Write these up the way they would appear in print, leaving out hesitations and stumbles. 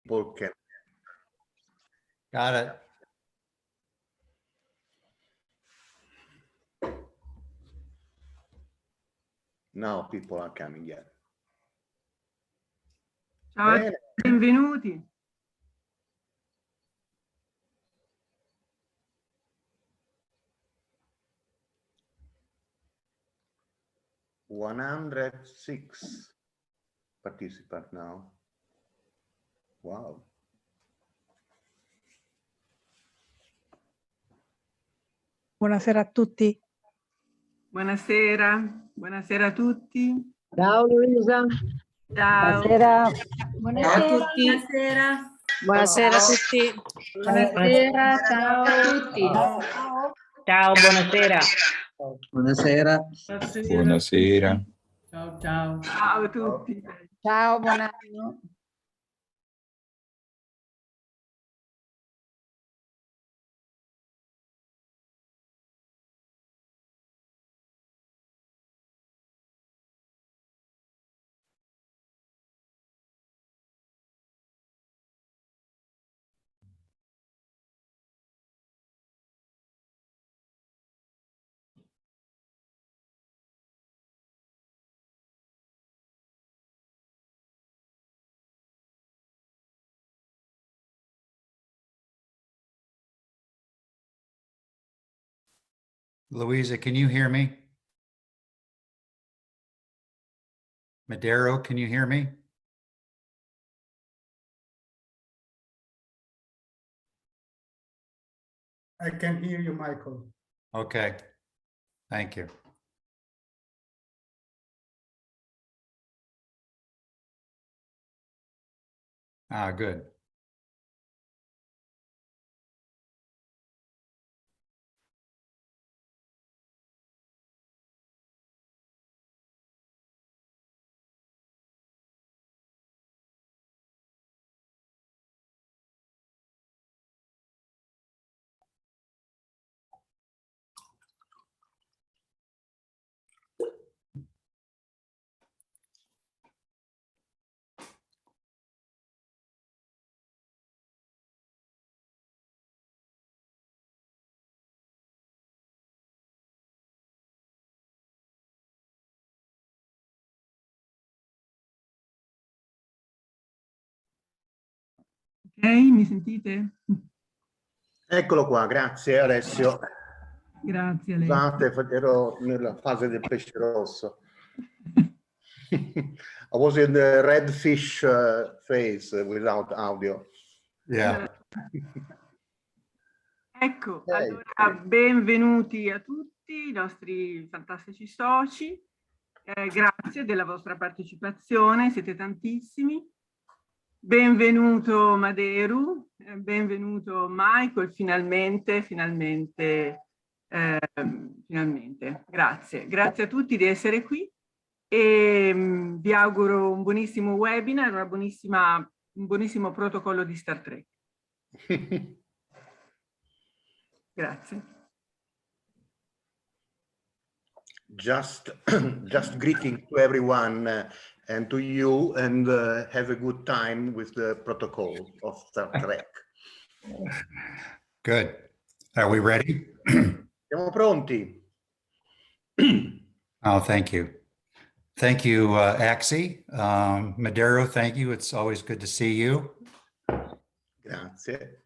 people can. Got it. Now people are coming, yeah. Ciao, Bene. benvenuti. One 106 participants now. Wow. Buonasera a tutti. Buonasera, buonasera a tutti. Ciao Luisa. Ciao. Buonasera. Ciao a tutti. Buonasera a tutti. Buonasera, ciao a tutti. Ciao, buonasera. Buonasera. Buonasera. Ciao, ciao. Ciao a tutti. Ciao, buon anno. Luisa, can you hear me? Maderu, can you hear me? I can hear you, Michael. Okay. Thank you. Ah, good. Ok, mi sentite? Eccolo qua, grazie Alessio. Grazie a lei. Scusate, ero nella fase del pesce rosso. I was in the red fish phase without audio. Yeah. Ecco, Ok. allora benvenuti a tutti i nostri fantastici soci. Grazie della vostra partecipazione, siete tantissimi. Benvenuto Maderu, benvenuto Michael, finalmente. Grazie a tutti di essere qui e vi auguro un buonissimo webinar, un buonissimo protocollo di Star Trek. Grazie. Just greeting to everyone and to you, and have a good time with the protocol of Star Trek. Good. Are we ready? Siamo pronti? Oh, thank you. Thank you, Axie. Maderu, thank you. It's always good to see you. Grazie.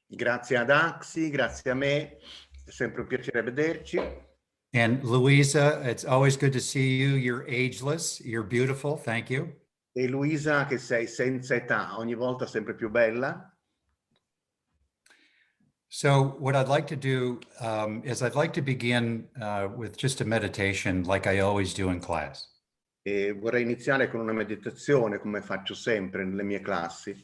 Grazie ad Axi, grazie a me. È sempre un piacere vederci. And Luisa, it's always good to see you. You're ageless. You're beautiful. Thank you. E Luisa, che sei senza età, ogni volta sempre più bella. So what I'd like to do is I'd like to begin with just a meditation like I always do in class. E vorrei iniziare con una meditazione, come faccio sempre nelle mie classi.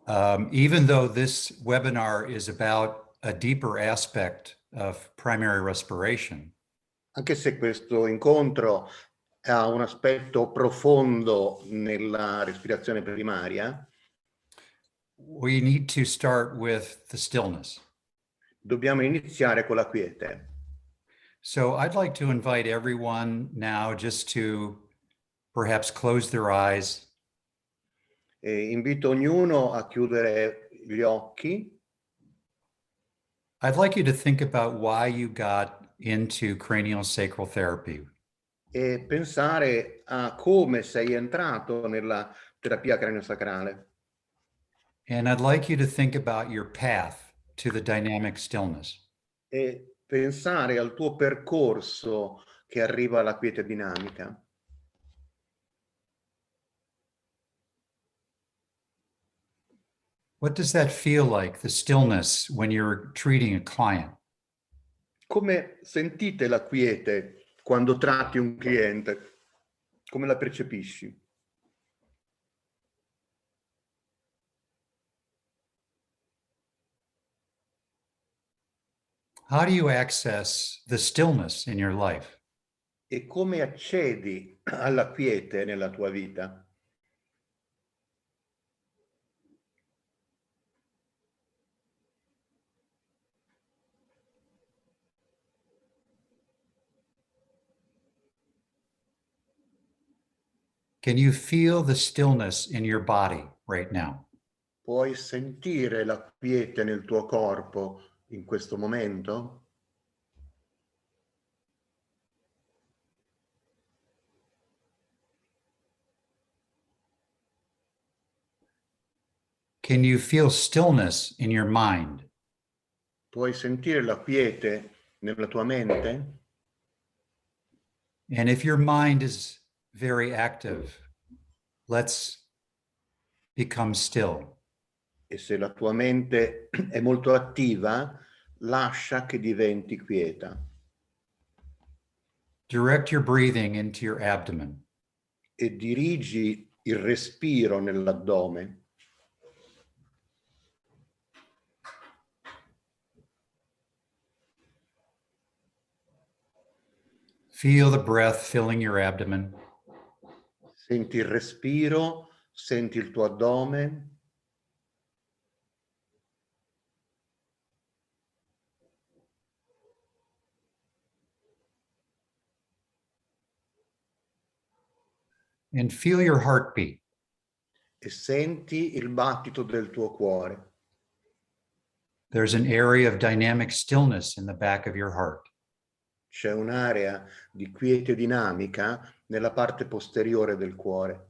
Even though this webinar is about a deeper aspect of primary respiration, Anche se questo incontro ha un aspetto profondo nella respirazione primaria, we need to start with the stillness. dobbiamo iniziare con la quiete. So I'd like to invite everyone now just to perhaps close their eyes. Invito ognuno a chiudere gli occhi. I'd like you to think about why you got into craniosacral therapy. E pensare a come sei entrato nella terapia craniosacrale. And I'd like you to think about your path to the dynamic stillness. E pensare al tuo percorso che arriva alla quiete dinamica. What does that feel like, the stillness, when you're treating a client? Come sentite la quiete quando tratti un cliente? Come la percepisci? How do you access the stillness in your life? E come accedi alla quiete nella tua vita? Can you feel the stillness in your body right now? Puoi sentire la quiete nel tuo corpo in questo momento? Can you feel stillness in your mind? Puoi sentire la quiete nella tua mente? And if your mind is very active, let's become still. E se la tua mente è molto attiva, lascia che diventi quieta. Direct your breathing into your abdomen. E dirigi il respiro nell'addome. Feel the breath filling your abdomen. Senti il respiro, senti il tuo addome. And feel your heartbeat. E senti il battito del tuo cuore. There's an area of dynamic stillness in the back of your heart. C'è un'area di quiete dinamica nella parte posteriore del cuore.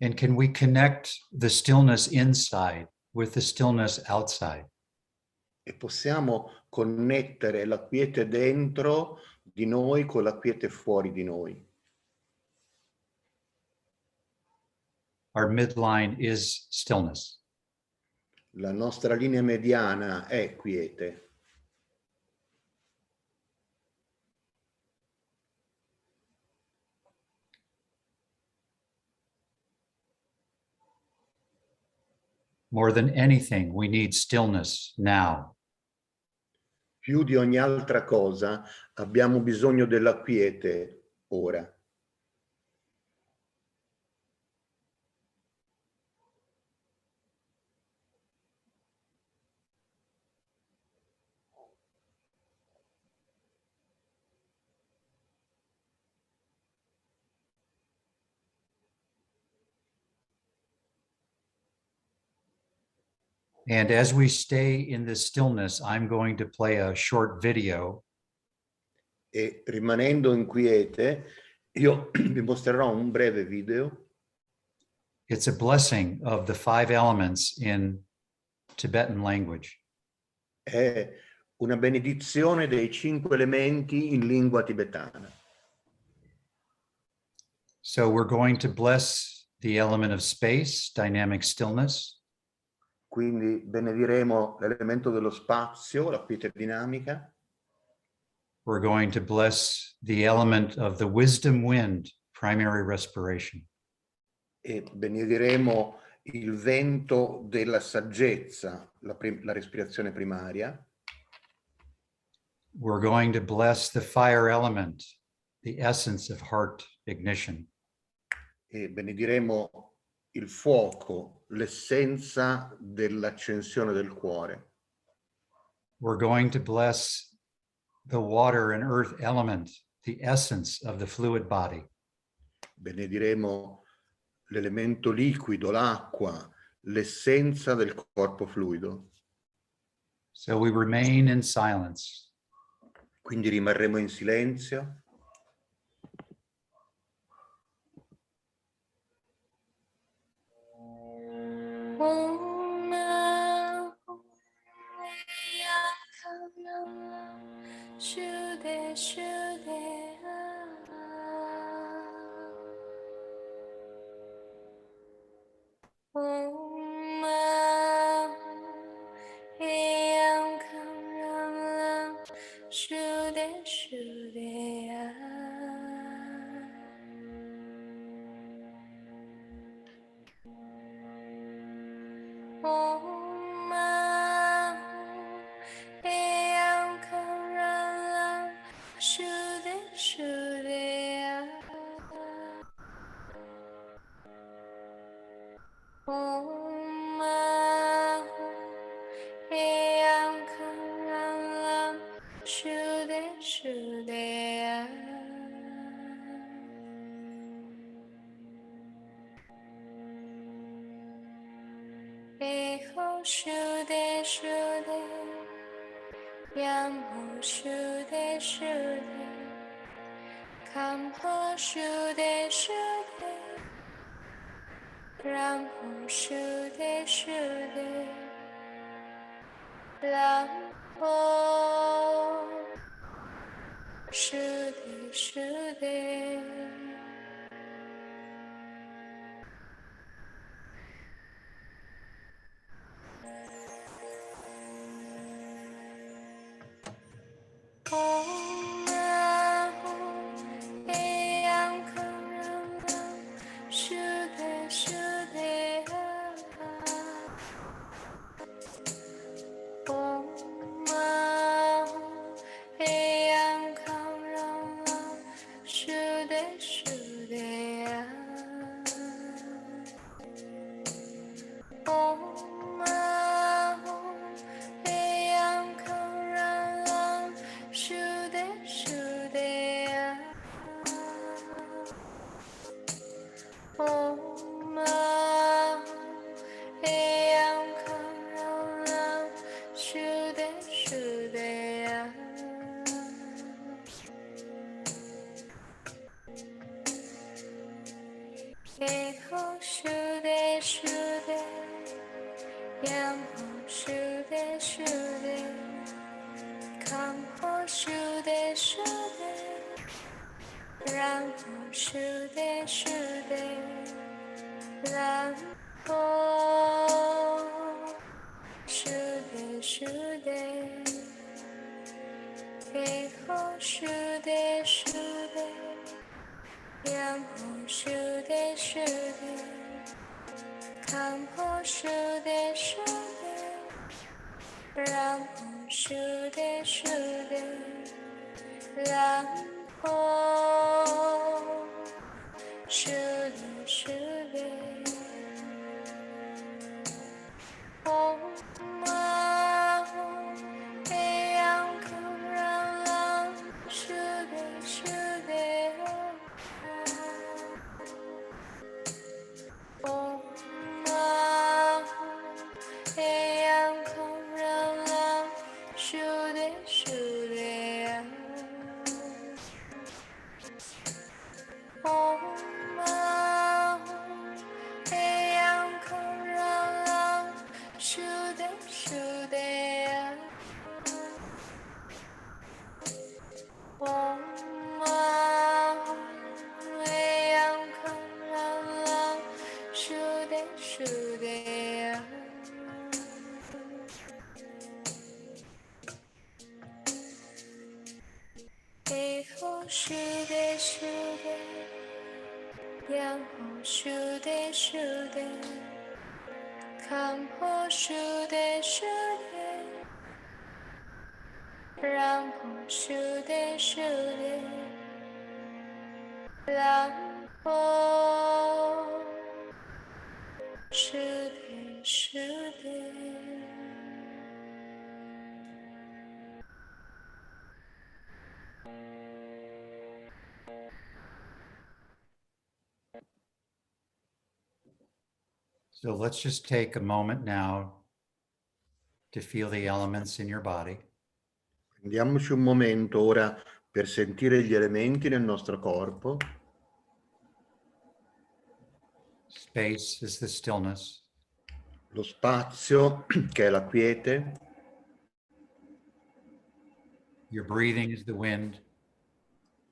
And can we connect the stillness inside with the stillness outside? E possiamo connettere la quiete dentro di noi con la quiete fuori di noi. Our midline is stillness. La nostra linea mediana è quiete. More than anything, we need stillness now. Più di ogni altra cosa abbiamo bisogno della quiete ora. And as we stay in this stillness, I'm going to play a short video. E rimanendo in quiete, io vi mostrerò un breve video. It's a blessing of the 5 elements in Tibetan language. È una benedizione dei 5 elementi in lingua tibetana. So we're going to bless the element of space, dynamic stillness. Quindi benediremo l'elemento dello spazio, la quiete dinamica. We're going to bless the element of the wisdom wind, primary respiration. E benediremo il vento della saggezza, la respirazione primaria. We're going to bless the fire element, the essence of heart ignition. E benediremo il fuoco, l'essenza dell'accensione del cuore. We're going to bless the water and earth element, the essence of the fluid body. Benediremo l'elemento liquido, l'acqua, l'essenza del corpo fluido. So we remain in silence. Quindi rimarremo in silenzio. Should So let's just take a moment now to feel the elements in your body. Prendiamoci un momento ora per sentire gli elementi nel nostro corpo. Space is the stillness. Lo spazio, che è la quiete. Your breathing is the wind.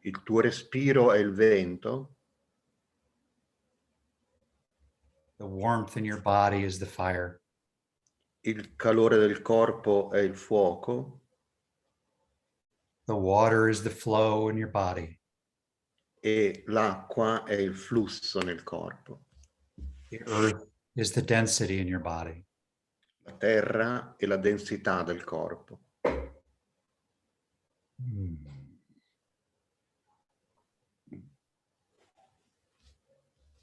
Il tuo respiro è il vento. The warmth in your body is the fire. Il calore del corpo è il fuoco. The water is the flow in your body. E l'acqua è il flusso nel corpo. The earth is the density in your body. La terra è la densità del corpo.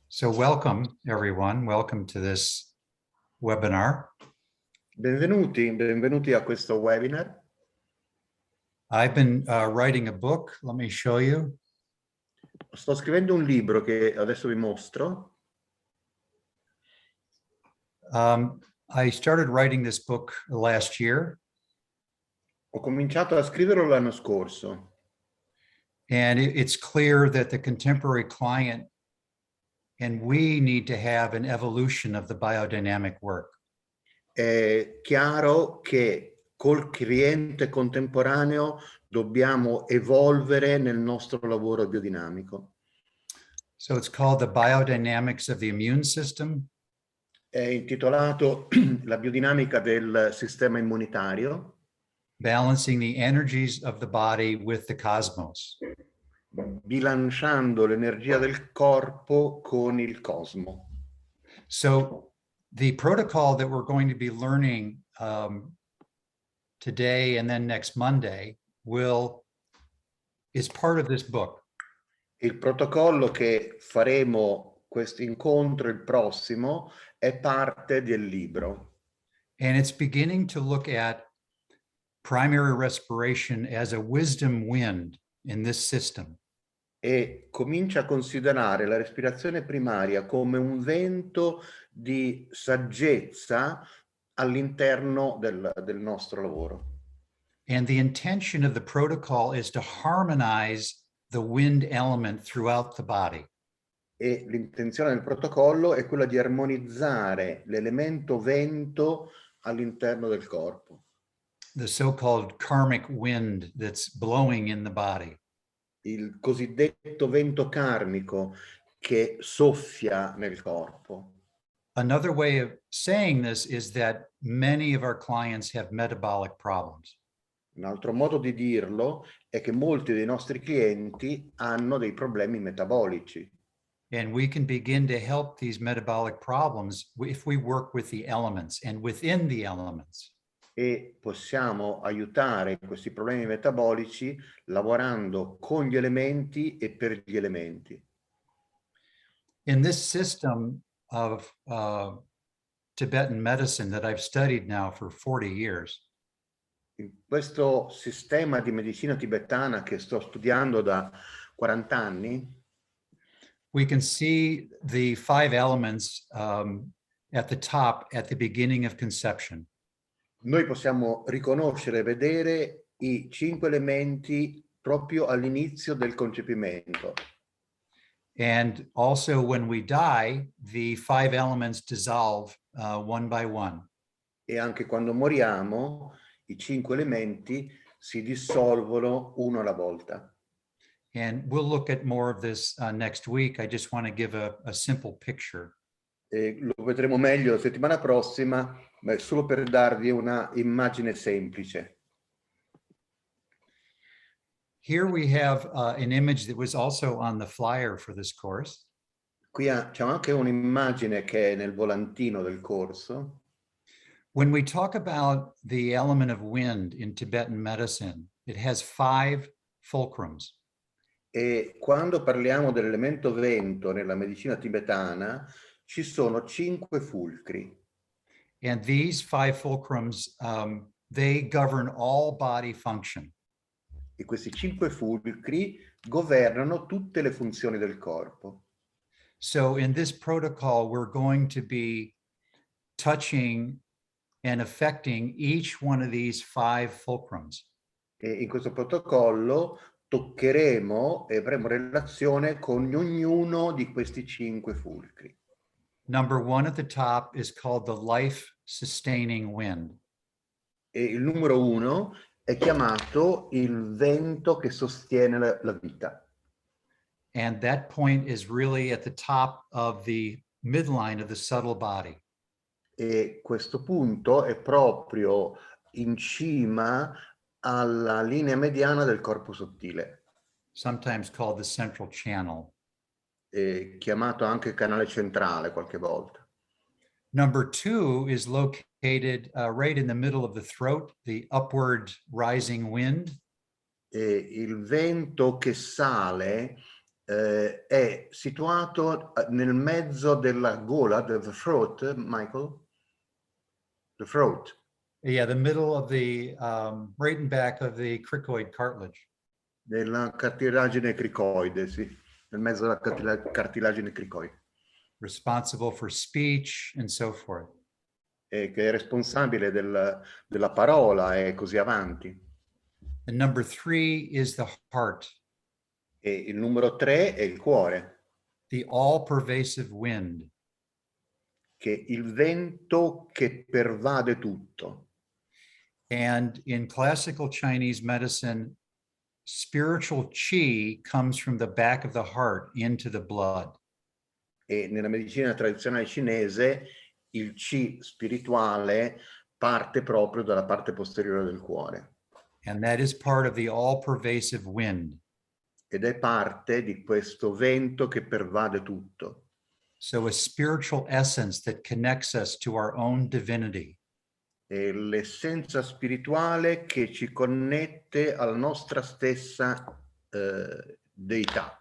So welcome, everyone. Welcome to this webinar. Benvenuti a questo webinar. I've been writing a book. Let me show you. Sto scrivendo un libro che adesso vi mostro. I started writing this book last year. Ho cominciato a scriverlo l'anno scorso. And it's clear that the contemporary client and we need to have an evolution of the biodynamic work. È chiaro che col cliente contemporaneo dobbiamo evolvere nel nostro lavoro biodinamico. So it's called the biodynamics of the immune system. È intitolato La biodinamica del sistema immunitario. Balancing the energies of the body with the cosmos. Bilanciando l'energia del corpo con il cosmo. So the protocol that we're going to be learning today and then next Monday is part of this book. Il protocollo che faremo questo incontro il prossimo è parte del libro. And it's beginning to look at primary respiration as a wisdom wind in this system. E comincia a considerare la respirazione primaria come un vento di saggezza all'interno del nostro lavoro. And the intention of the protocol is to harmonize the wind element throughout the body. E l'intenzione del protocollo è quella di armonizzare l'elemento vento all'interno del corpo. The so-called karmic wind that's blowing in the body. Il cosiddetto vento karmico che soffia nel corpo. Another way of saying this is that many of our clients have metabolic problems. Un altro modo di dirlo è che molti dei nostri clienti hanno dei problemi metabolici. And we can begin to help these metabolic problems if we work with the elements and within the elements. E possiamo aiutare questi problemi metabolici lavorando con gli elementi e per gli elementi. In this system of Tibetan medicine that I've studied now for 40 years, In questo sistema di medicina tibetana che sto studiando da 40 anni, we can see the 5 elements at the top at the beginning of conception. noi possiamo riconoscere e vedere i 5 elementi proprio all'inizio del concepimento. And also when we die, the 5 elements dissolve one by one. E anche quando moriamo, i 5 elementi si dissolvono uno alla volta. And we'll look at more of this next week. I just want to give a simple picture. E lo vedremo meglio la settimana prossima, ma è solo per darvi una immagine semplice. Here we have an image that was also on the flyer for this course. Qui c'è anche un'immagine che è nel volantino del corso. When we talk about the element of wind in Tibetan medicine, it has 5 fulcrums. E quando parliamo dell'elemento vento nella medicina tibetana, ci sono 5 fulcri. And these 5 fulcrums, they govern all body function. E questi 5 fulcri governano tutte le funzioni del corpo. So in this protocol, we're going to be touching and affecting each one of these 5 fulcrums. E in questo protocollo toccheremo e avremo relazione con ognuno di questi 5 fulcri. Number 1 at the top is called the life-sustaining wind. E il numero 1 è chiamato il vento che sostiene la vita. And that point is really at the top of the midline of the subtle body. E questo punto è proprio in cima alla linea mediana del corpo sottile, Sometimes called the central channel. chiamato anche canale centrale qualche volta. Number 2 is located right in the middle of the throat, the upward rising wind. E il vento che sale è situato nel mezzo della gola, the throat, Michael? The throat. Yeah, the middle of the, right in back of the cricoid cartilage. Nella cartilagine cricoide, sì, nel mezzo della cartilagine cricoide. Responsible for speech and so forth. Che è responsabile della parola e così avanti. And number 3 is the heart, E il numero 3 è il cuore, the all-pervasive wind. che è il vento che pervade tutto. And in classical Chinese medicine, spiritual qi comes from the back of the heart into the blood. E nella medicina tradizionale cinese il Qi spirituale parte proprio dalla parte posteriore del cuore. And that is part of the all-pervasive wind. Ed è parte di questo vento che pervade tutto. So a spiritual essence that connects us to our own divinity. È l'essenza spirituale che ci connette alla nostra stessa deità.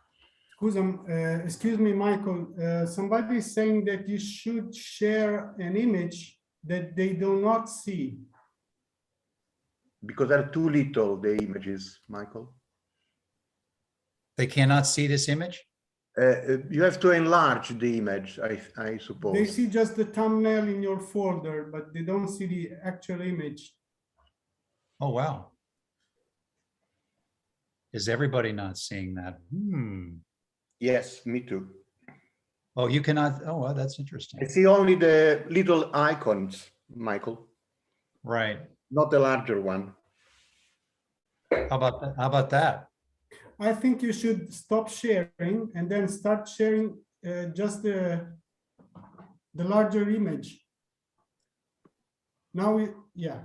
Excuse me, Michael. Somebody is saying that you should share an image that they do not see. Because they're too little, the images, Michael. They cannot see this image? You have to enlarge the image, I suppose. They see just the thumbnail in your folder, but they don't see the actual image. Oh, wow. Is everybody not seeing that? Yes, me too. Oh, you cannot. Oh, well, that's interesting. I see only the little icons, Michael, Right. not the larger one. How about that? How about that? I think you should stop sharing and then start sharing just the larger image. Now yeah.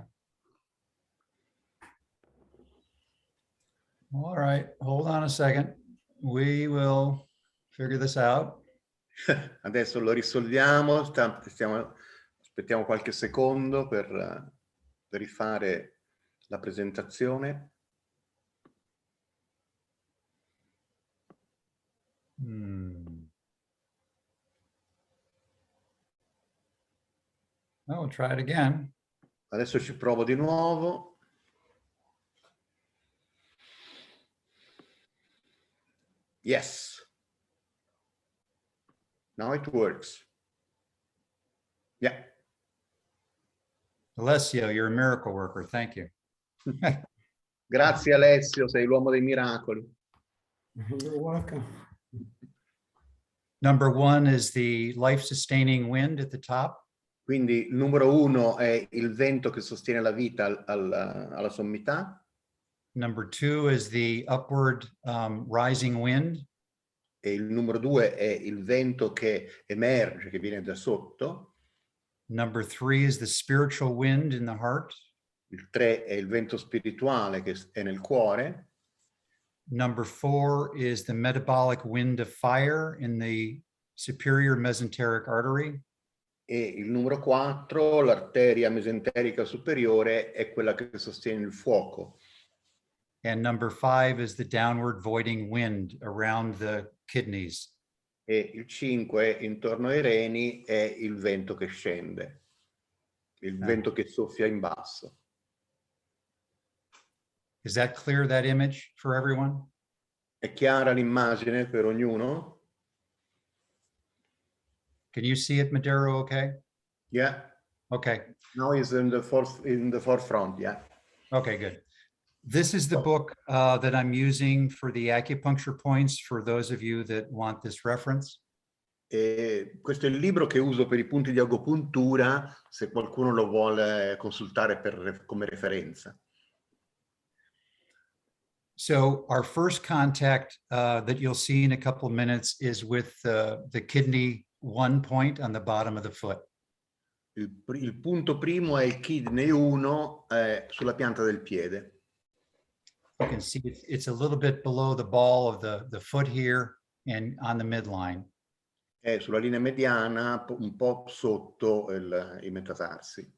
All right, hold on a second. We will figure this out. Adesso lo risolviamo, aspettiamo qualche secondo per rifare la presentazione. Oh, we'll try it again. Adesso ci provo di nuovo. Yes. Now it works. Yeah. Alessio, you're a miracle worker. Thank you. Grazie Alessio, sei l'uomo dei miracoli. You're welcome. Number 1 is the life-sustaining wind at the top. Quindi il numero 1 è il vento che sostiene la vita alla sommità. Number 2 is the upward rising wind. E il numero 2 è il vento che emerge, che viene da sotto. Number 3 is the spiritual wind in the heart. Il 3 è il vento spirituale che è nel cuore. Number 4 is the metabolic wind of fire in the superior mesenteric artery. E il numero 4, l'arteria mesenterica superiore, è quella che sostiene il fuoco. And number 5 is the downward voiding wind around the kidneys. E il 5, intorno ai reni, è il vento che scende, il vento che soffia in basso. Is that clear, that image for everyone? È chiara l'immagine per ognuno? Can you see it, Maderu, okay? Yeah. Okay. Now is in the forefront, yeah. Okay, good. This is the book that I'm using for the acupuncture points for those of you that want this reference. E questo è il libro che uso per i punti di agopuntura, se qualcuno lo vuole consultare come referenza. So our first contact that you'll see in a couple of minutes is with the kidney 1 point on the bottom of the foot. Il punto primo è il kidney 1 sulla pianta del piede. You can see it's a little bit below the ball of the foot here and on the midline. È sulla linea mediana, un po' sotto i metatarsi.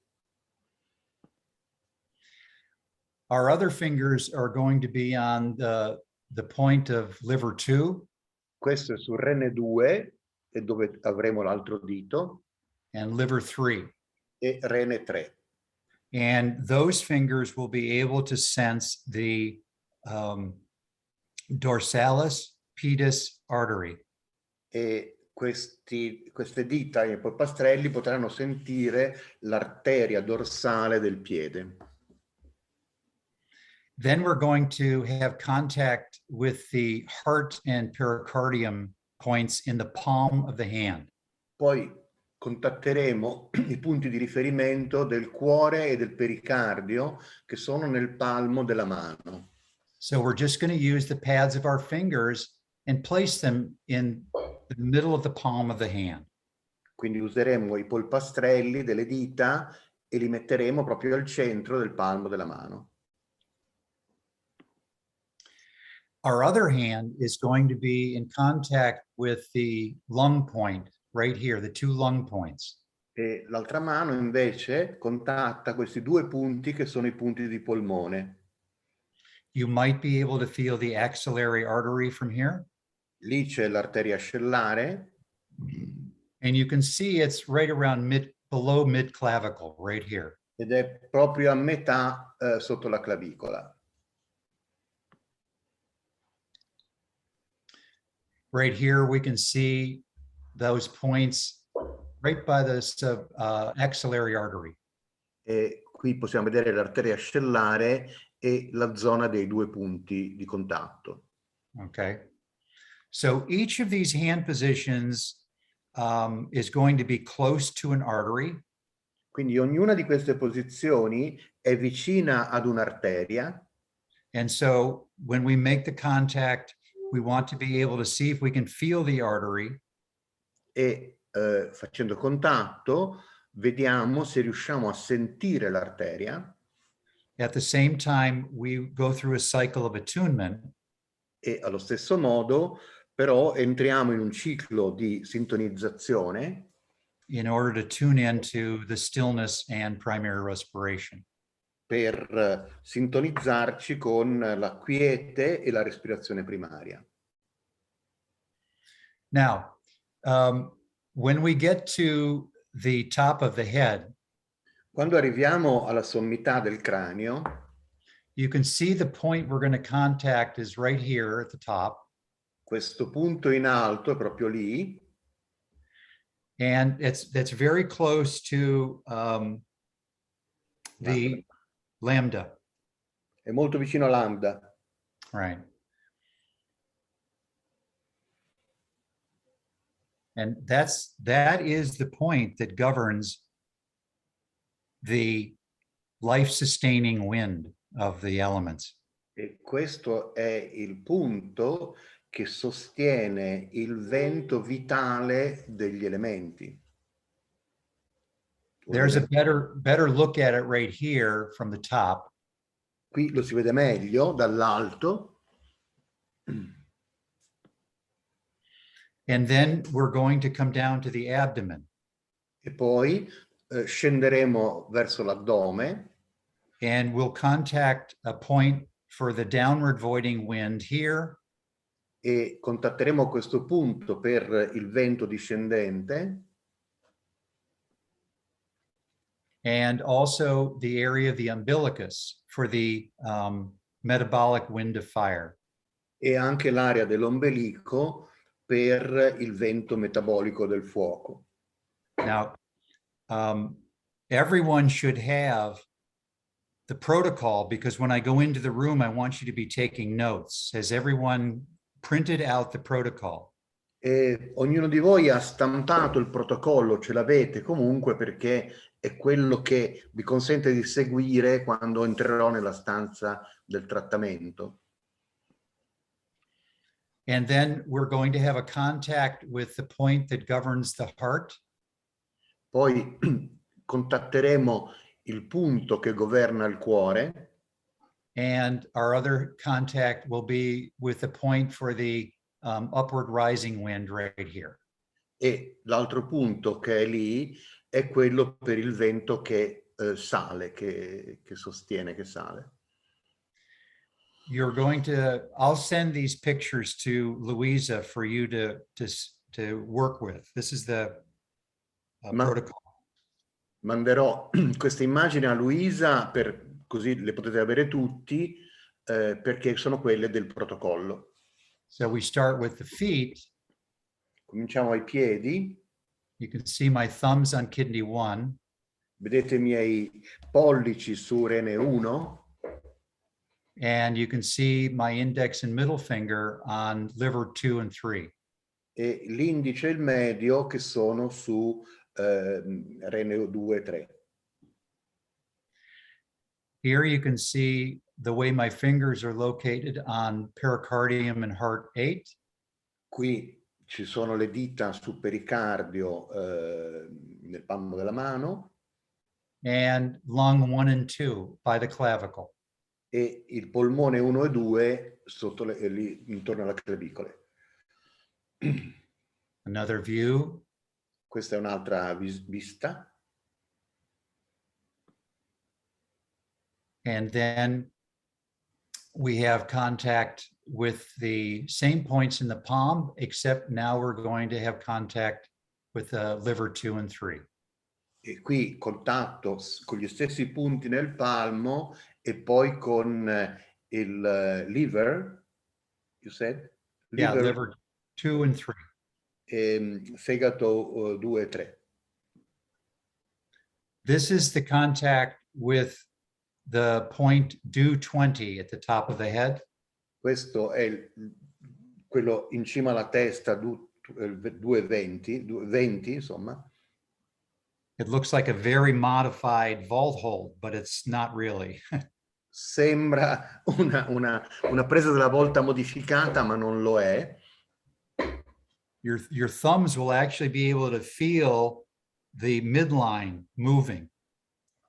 Our other fingers are going to be on the point of liver 2. Questo è sul rene 2, e dove avremo l'altro dito. And liver 3. E rene 3. And those fingers will be able to sense the dorsalis pedis artery. E queste dita e polpastrelli potranno sentire l'arteria dorsale del piede. Then we're going to have contact with the heart and pericardium points in the palm of the hand. Poi contatteremo i punti di riferimento del cuore e del pericardio che sono nel palmo della mano. So we're just going to use the pads of our fingers and place them in the middle of the palm of the hand. Quindi useremo i polpastrelli delle dita e li metteremo proprio al centro del palmo della mano. Our other hand is going to be in contact with the lung point right here, the 2 lung points. E l'altra mano invece contatta questi 2 punti che sono i punti di polmone. You might be able to feel the axillary artery from here. Lì c'è l'arteria ascellare. And you can see it's right around below mid clavicle, right here. Ed è proprio a metà sotto la clavicola. Right here, we can see those points right by the axillary artery. E qui possiamo vedere l'arteria ascellare e la zona dei 2 punti di contatto. Okay. So each of these hand positions is going to be close to an artery. Quindi ognuna di queste posizioni è vicina ad un'arteria. And so when we make the contact, we want to be able to see if we can feel the artery. E facendo contatto vediamo se riusciamo a sentire l'arteria. At the same time, we go through a cycle of attunement. E allo stesso modo però entriamo in un ciclo di sintonizzazione In order to tune into the stillness and primary respiration. per sintonizzarci con la quiete e la respirazione primaria. Now, when we get to the top of the head, Quando arriviamo alla sommità del cranio, you can see the point we're going to contact is right here at the top. questo punto in alto è proprio lì. And that's very close to the lambda. È molto vicino a lambda. Right. And that is the point that governs the life-sustaining wind of the elements. E questo è il punto che sostiene il vento vitale degli elementi. There's a better look at it right here from the top. Qui lo si vede meglio dall'alto. And then we're going to come down to the abdomen. E poi scenderemo verso l'addome. And we'll contact a point for the downward voiding wind here. E contatteremo questo punto per il vento discendente. And also the area of the umbilicus for the metabolic wind of fire. E anche l'area dell'ombelico per il vento metabolico del fuoco. Now, everyone should have the protocol, because when I go into the room, I want you to be taking notes. Has everyone printed out the protocol? E ognuno di voi ha stampato il protocollo, ce l'avete comunque, perché è quello che vi consente di seguire quando entrerò nella stanza del trattamento. And then we're going to have a contact with the point that governs the heart. Poi contatteremo il punto che governa il cuore. And our other contact will be with the point for the upward rising wind right here. E l'altro punto che è lì è quello per il vento che sale, che sostiene, che sale. You're going to, I'll send these pictures to Luisa for you to work with. This is the protocol. Manderò queste immagini a Luisa, per così le potete avere tutti, perché sono quelle del protocollo. So we start with the feet. Cominciamo ai piedi. You can see my thumbs on kidney 1. Vedete i miei pollici su rene 1. And you can see my index and middle finger on liver 2 and 3. E l'indice e il medio che sono su rene 2 e 3. Here you can see the way my fingers are located on pericardium and heart 8. Qui ci sono le dita sul pericardio nel palmo della mano. And lung 1 and 2 by the clavicle. E il polmone 1 e 2 sotto lì, intorno alle clavicole. Another view. Questa è un'altra vista. And then we have contact with the same points in the palm, except now we're going to have contact with the liver 2 and 3. E qui contatto con gli stessi punti nel palmo e poi con il liver, you said? Yeah, liver 2 and 3. Fegato 2 e 3. This is the contact with the point due 20 at the top of the head. Questo è quello in cima alla testa, 220, insomma. It looks like a very modified vault hold, but it's not really. Sembra una presa della volta modificata, ma non lo è. Your thumbs will actually be able to feel the midline moving.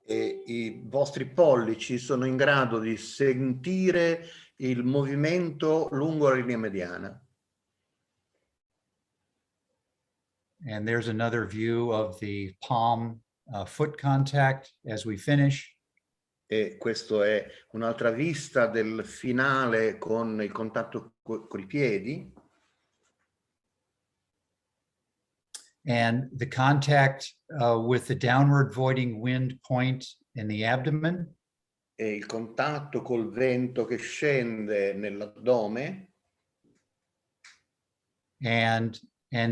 E i vostri pollici sono in grado di sentire il movimento lungo la linea mediana. And there's another view of the palm foot contact as we finish. E questo è un'altra vista del finale con il contatto con i piedi. And the contact with the downward voiding wind point in the abdomen. E il contatto col vento che scende nell'addome. And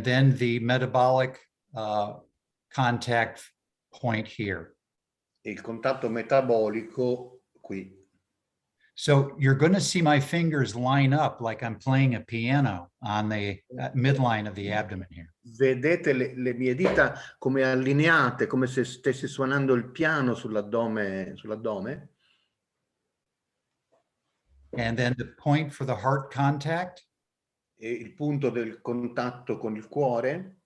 then the metabolic contact point here. E il contatto metabolico qui. So you're going to see my fingers line up like I'm playing a piano on the midline of the abdomen here. Vedete le mie dita come allineate, come se stessi suonando il piano sull'addome. And then the point for the heart contact. E il punto del contatto con il cuore.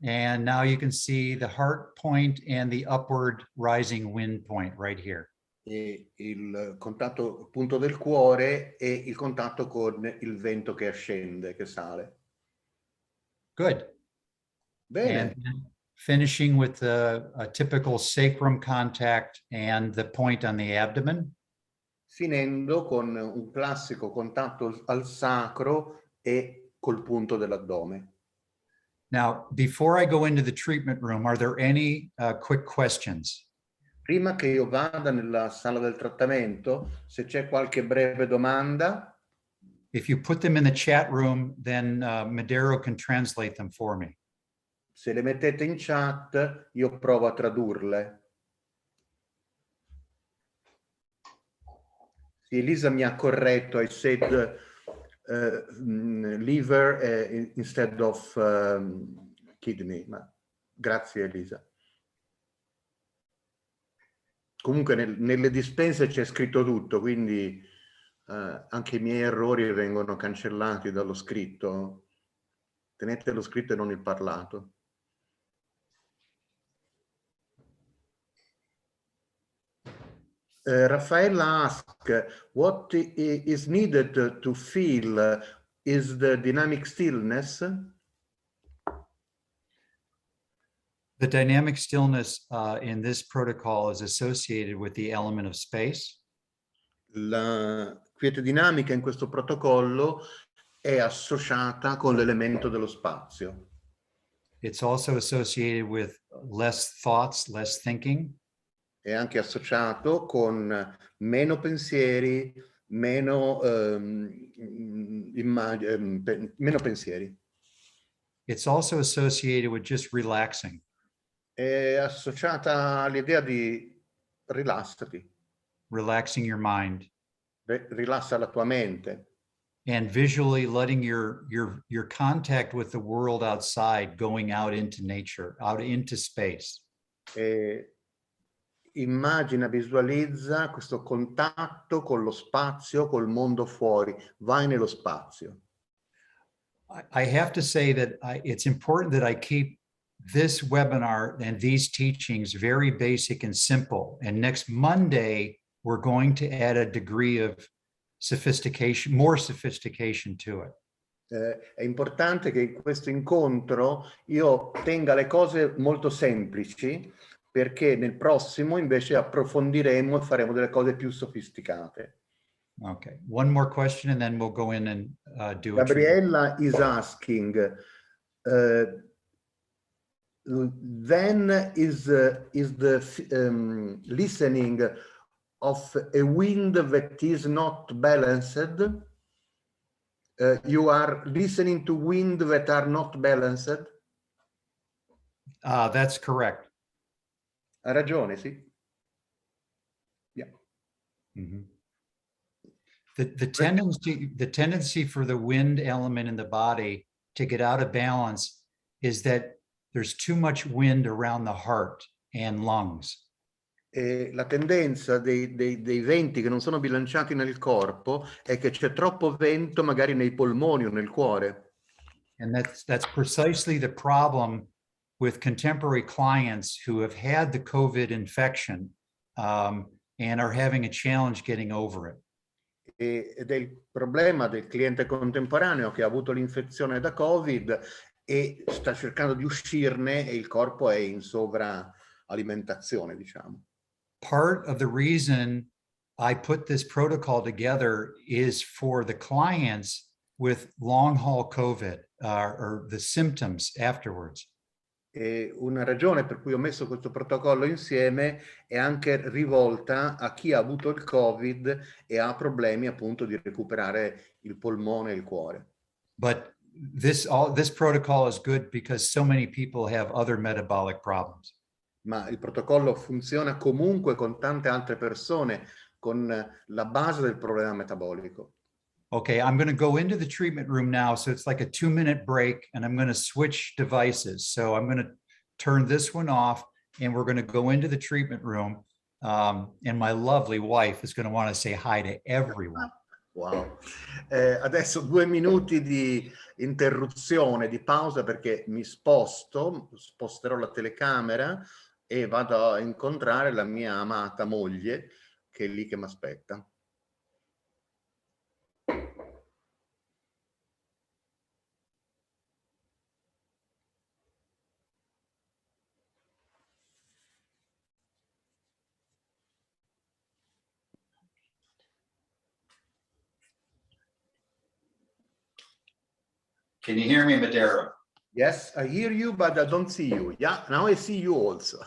And now you can see the heart point and the upward rising wind point right here. E il contatto, punto del cuore e il contatto con il vento che ascende, che sale. Good. Bene. And finishing with the typical sacrum contact and the point on the abdomen. Finendo con un classico contatto al sacro e col punto dell'addome. Now, before I go into the treatment room, are there any quick questions? Prima che io vada nella sala del trattamento, se c'è qualche breve domanda. If you put them in the chat room, then Maderu can translate them for me. Se le mettete in chat, io provo a tradurle. Sì, Elisa mi ha corretto, I said liver instead of kidney, ma grazie Elisa. Comunque nelle dispense c'è scritto tutto, quindi anche i miei errori vengono cancellati dallo scritto. Tenete lo scritto e non il parlato. Raffaella asks, what is needed to feel is the dynamic stillness? The dynamic stillness in this protocol is associated with the element of space. La quiete dinamica in questo protocollo è associata con l'elemento dello spazio. It's also associated with less thoughts, less thinking. È anche associato con meno pensieri, meno pensieri. It's also associated with just relaxing. È associata all'idea di rilassati, Relaxing your mind rilassa la tua mente and visually letting your contact with the world outside going out into nature, out into space. e immagina, visualizza questo contatto con lo spazio, col mondo fuori, vai nello spazio. I have to say that it's important that I keep this webinar and these teachings very basic and simple. And next Monday, we're going to add a degree of sophistication, more sophistication to it. È importante che in questo incontro io tenga le cose molto semplici, perché nel prossimo invece approfondiremo e faremo delle cose più sofisticate. Okay, one more question and then we'll go in and do a treatment. Gabriella is asking, then is the listening of a wind that is not balanced? You are listening to wind that are not balanced? That's correct. Ha ragione, sì. Yeah. Mm-hmm. The tendency for the wind element in the body to get out of balance is that there's too much wind around the heart and lungs. E la tendenza dei venti che non sono bilanciati nel corpo è che c'è troppo vento magari nei polmoni o nel cuore. And that's precisely the problem with contemporary clients who have had the COVID infection and are having a challenge getting over it. Ed è il problema del cliente contemporaneo che ha avuto l'infezione da Covid e sta cercando di uscirne e il corpo è in sovraalimentazione, diciamo. Part of the reason I put this protocol together is for the clients with long haul COVID or the symptoms afterwards. E una ragione per cui ho messo questo protocollo insieme è anche rivolta a chi ha avuto il Covid e ha problemi appunto di recuperare il polmone e il cuore. But this protocol is good because so many people have other metabolic problems. Ma il protocollo funziona comunque con tante altre persone con la base del problema metabolico. Okay, I'm going to go into the treatment room now. So it's like a 2-minute break and I'm going to switch devices. So I'm going to turn this one off and we're going to go into the treatment room. And my lovely wife is going to want to say hi to everyone. Wow. Adesso 2 minuti di interruzione, di pausa perché mi sposterò la telecamera e vado a incontrare la mia amata moglie che è lì che mi aspetta. Can you hear me, Maderu? Yes, I hear you, but I don't see you. Yeah, now I see you also.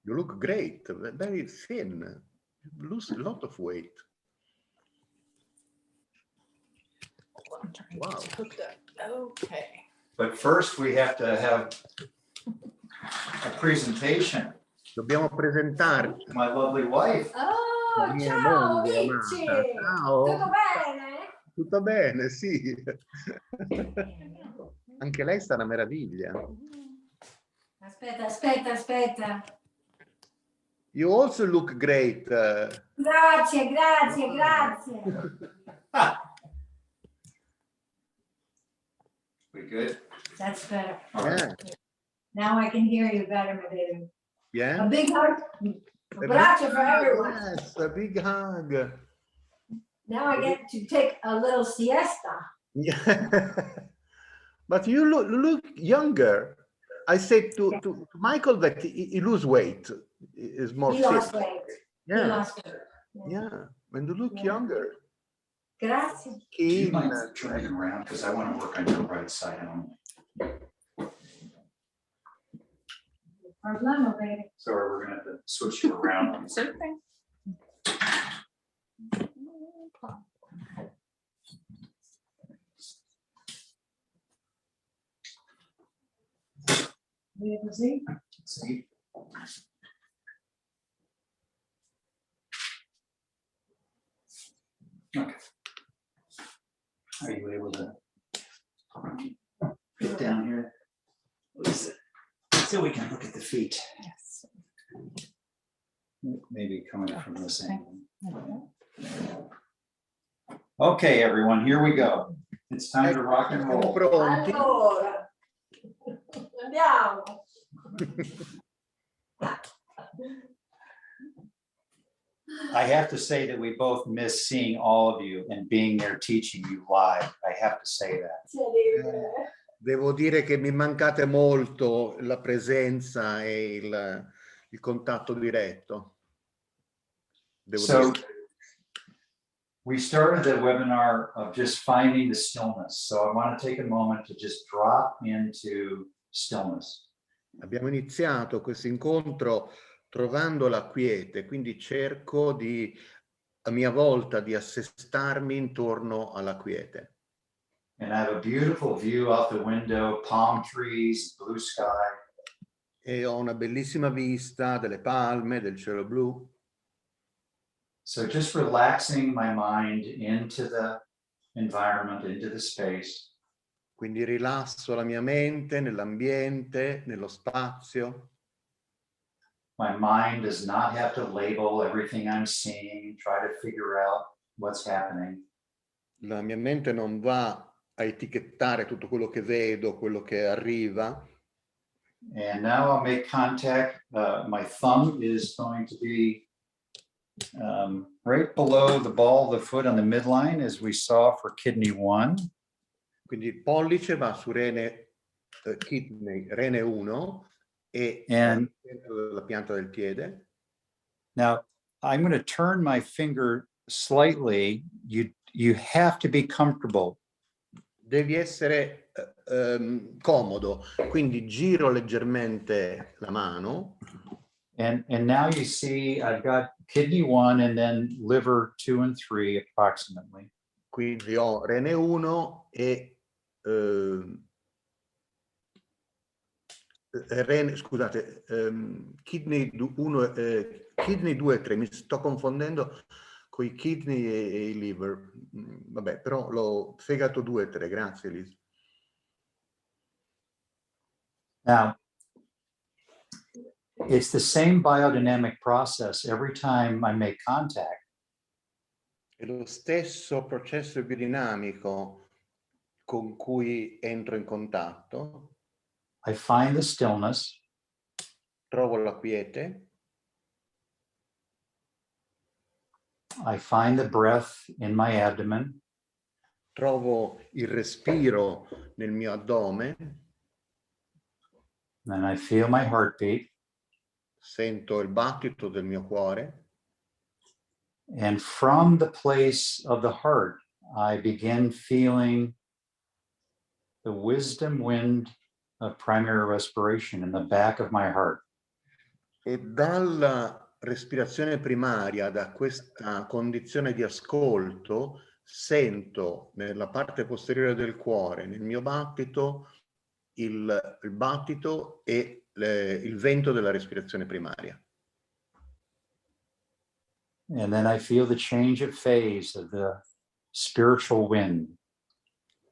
You look great, very thin. You lose a lot of weight. I'm trying Wow. to hook that. Okay. But first we have to have a presentation. Dobbiamo presentarci. My lovely wife. Oh, La mia ciao moglie Vinci! amata. Ciao. Tutto bene? Tutto bene, sì. Anche lei sta una meraviglia. Aspetta. You also look great. Grazie. We good? That's better. Yeah. Now I can hear you better, Maderu. Yeah. A big hug. Un braccio for everyone. Yes, a big hug. Now I get to take a little siesta. Yeah. But you look younger. I said to Michael that he lose weight. Is more He fit. lost weight. Yeah. He lost weight. Yeah. And you look Yeah. younger. Grazie. Do you Keen. mind turning around? Because I want to work on your right side only. Problema, baby. Sorry, we're gonna have to switch you around. Vedi così? See? Okay. Are you able to get down here? Luisa, so we can look at the feet. Yes. Maybe coming from this angle. Okay, everyone, here we go. It's time to rock and Siamo roll. pronti. Allora. Andiamo. I have to say that we both miss seeing all of you and being there teaching you live. I have to say that. Devo dire che mi mancate molto la presenza e il contatto diretto. Devo So dire. we started the webinar of just finding the stillness. So I want to take a moment to just drop into stillness. Abbiamo iniziato questo incontro trovando la quiete, quindi cerco a mia volta di assestarmi intorno alla quiete. And I have a beautiful view out the window, palm trees, blue sky. E ho una bellissima vista delle palme, del cielo blu. So just relaxing my mind into the environment, into the space. Quindi rilasso la mia mente nell'ambiente, nello spazio. My mind does not have to label everything I'm seeing, try to figure out what's happening. La mia mente non va a etichettare tutto quello che vedo, quello che arriva. And now I'll make contact. My thumb is going to be right below the ball of the foot on the midline, as we saw for kidney 1. Quindi il pollice va su rene 1 e And la pianta del piede. now I'm going to turn my finger slightly. You have to be comfortable. Devi essere comodo, quindi giro leggermente la mano. And now you see I've got kidney 1 and then liver 2 and 3 approximately. Quindi ho rene 1 e kidney 1, kidney 2 e 3, mi sto confondendo con i kidney e i liver. Vabbè, però l'ho fegato 2 e 3, grazie Lisa. Now, it's the same biodynamic process every time I make contact. È lo stesso processo biodinamico con cui entro in contatto. I find the stillness. Trovo la quiete. I find the breath in my abdomen. Trovo il respiro nel mio addome. And I feel my heartbeat. Sento il battito del mio cuore. And from the place of the heart, I begin feeling the wisdom wind of primary respiration in the back of my heart. E dalla respirazione primaria, da questa condizione di ascolto, sento nella parte posteriore del cuore, nel mio battito, il battito e il vento della respirazione primaria. And then I feel the change of phase of the spiritual wind.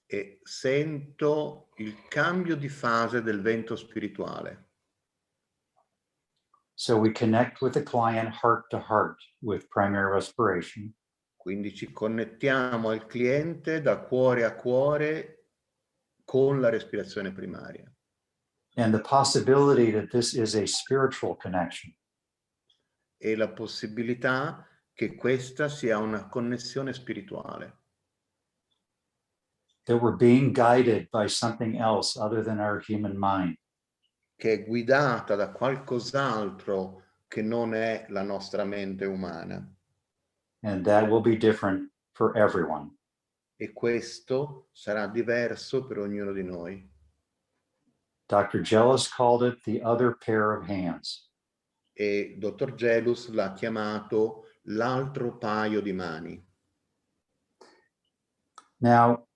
E sento il cambio di fase del vento spirituale. So we connect with the client heart to heart with primary respiration. Quindi ci connettiamo al cliente da cuore a cuore con la respirazione primaria. And the possibility that this is a spiritual connection. E la possibilità che questa sia una connessione spirituale. That we're being guided by something else other than our human mind. Che è guidata da qualcos'altro che non è la nostra mente umana. And that will be different for everyone. E questo sarà diverso per ognuno di noi. Dr. Jealous called it the other pair of hands. E Dr. Gelus l'ha chiamato l'altro paio di mani. Now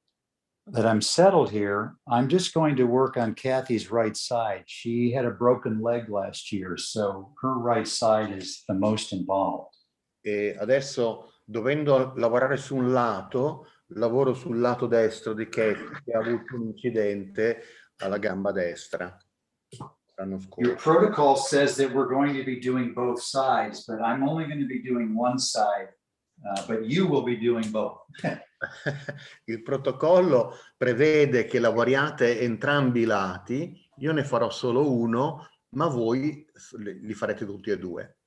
that I'm settled here, I'm just going to work on Kathy's right side. She had a broken leg last year, so her right side is the most involved. E adesso, dovendo lavorare su un lato, lavoro sul lato destro di Katie, che ha avuto un incidente alla gamba destra l'anno Your scorso. protocol says that we're going to be doing both sides, but I'm only going to be doing one side, but you will be doing both. Il protocollo prevede che lavoriate entrambi i lati, io ne farò solo uno, ma voi li farete tutti e due.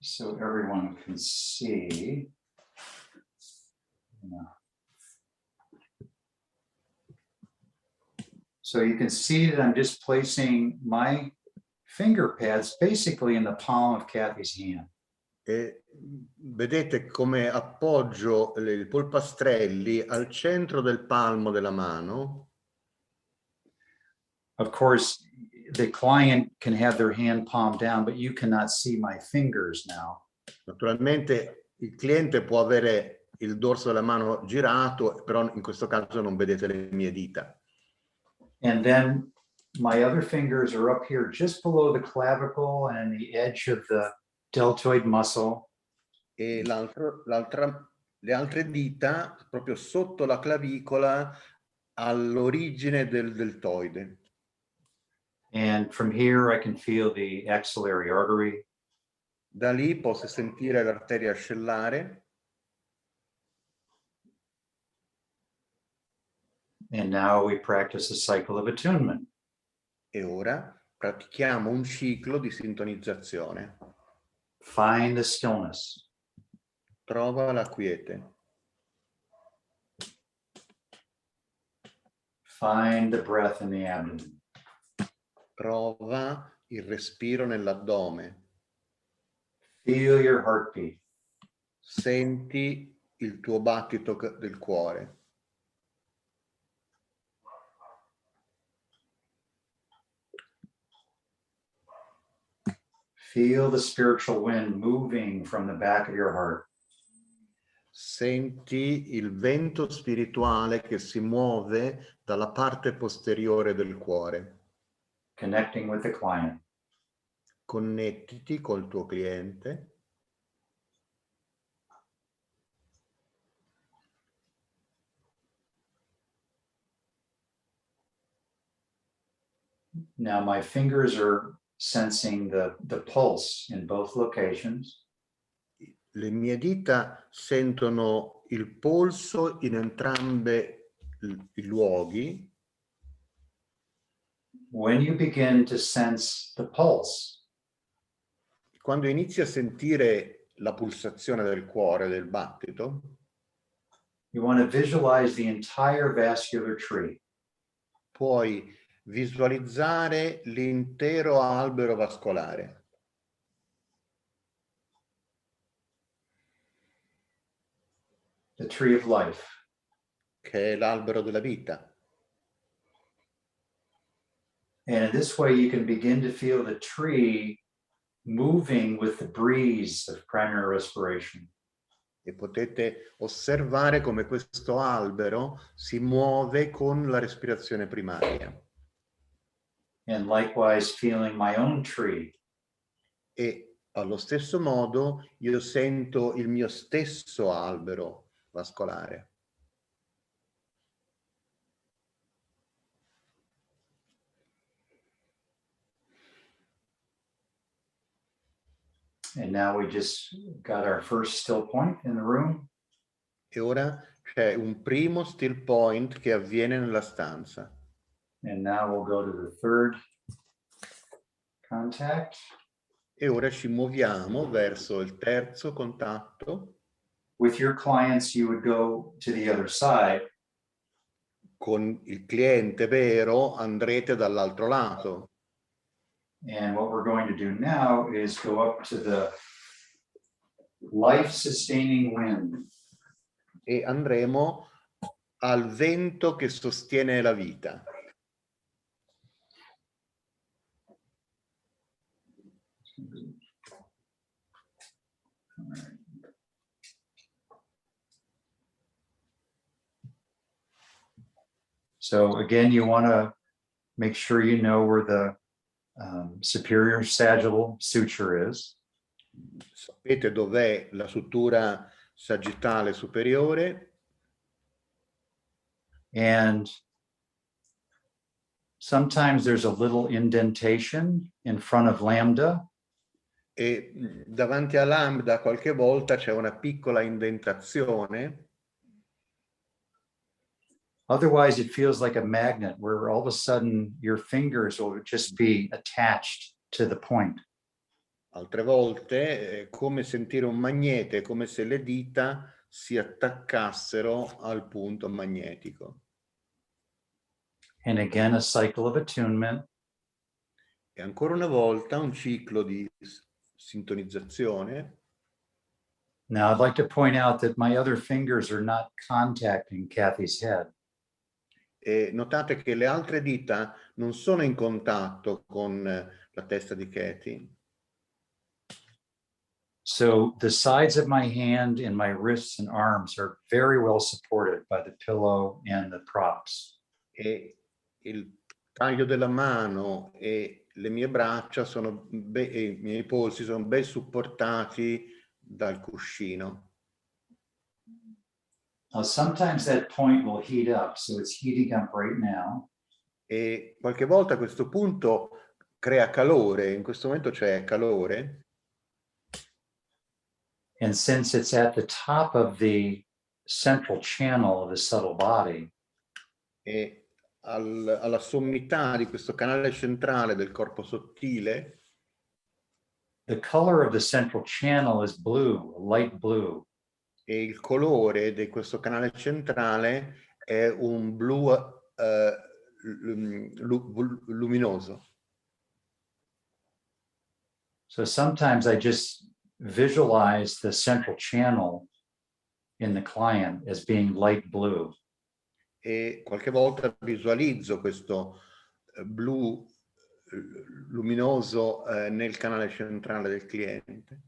So everyone can see. So you can see that I'm just placing my finger pads basically in the palm of Kathy's hand. E vedete come appoggio i polpastrelli al centro del palmo della mano. Of course, the client can have their hand palm down, but you cannot see my fingers now. Naturalmente il cliente può avere il dorso della mano girato, però in questo caso non vedete le mie dita. And then my other fingers are up here just below the clavicle and the edge of the deltoid muscle. E le altre dita proprio sotto la clavicola all'origine del deltoide. And from here I can feel the axillary artery. Da lì posso sentire l'arteria ascellare. And now we practice a cycle of attunement. E ora pratichiamo un ciclo di sintonizzazione. Find the stillness. Trova la quiete. Find the breath in the abdomen. Trova il respiro nell'addome. Feel your heartbeat. Senti il tuo battito del cuore. Feel the spiritual wind moving from the back of your heart. Senti il vento spirituale che si muove dalla parte posteriore del cuore. Connecting with the client. Connettiti col tuo cliente. Now my fingers are sensing the pulse in both locations. Le mie dita sentono il polso in entrambe i luoghi. When you begin to sense the pulse, Quando inizi a sentire la pulsazione del cuore, del battito, you want to visualize the entire vascular tree. puoi visualizzare l'intero albero vascolare. The tree of life. Che è l'albero della vita. And in this way, you can begin to feel the tree moving with the breeze of primary respiration. E potete osservare come questo albero si muove con la respirazione primaria. And likewise feeling my own tree. E allo stesso modo io sento il mio stesso albero vascolare. And now we just got our first still point in the room. E ora c'è un primo still point che avviene nella stanza. And now we'll go to the third contact. E ora ci muoviamo verso il terzo contatto. With your clients, you would go to the other side. Con il cliente vero andrete dall'altro lato. And what we're going to do now is go up to the life-sustaining wind. E andremo al vento che sostiene la vita. So again, you want to make sure you know where the superior sagittal suture is. Sapete dov'è la sutura sagittale superiore? And sometimes there's a little indentation in front of lambda. E davanti a lambda qualche volta c'è una piccola indentazione. Otherwise, it feels like a magnet where all of a sudden your fingers will just be attached to the point. Altre volte è come sentire un magnete, come se le dita si attaccassero al punto magnetico. And again, a cycle of attunement. E ancora una volta un ciclo di sintonizzazione. Now, I'd like to point out that my other fingers are not contacting Kathy's head. E notate che le altre dita non sono in contatto con la testa di Katie. So the sides of my hand and my wrists and arms are very well supported by the pillow and the props. E il taglio della mano e le mie braccia sono e i miei polsi sono ben supportati dal cuscino. Now, sometimes that point will heat up, so it's heating up right now. E qualche volta questo punto crea calore, in questo momento c'è calore. And since it's at the top of the central channel of the subtle body, E alla sommità di questo canale centrale del corpo sottile, the color of the central channel is blue, light blue. e il colore di questo canale centrale è un blu luminoso. So sometimes I just visualize the central channel in the client as being light blue. E qualche volta visualizzo questo blu luminoso nel canale centrale del cliente.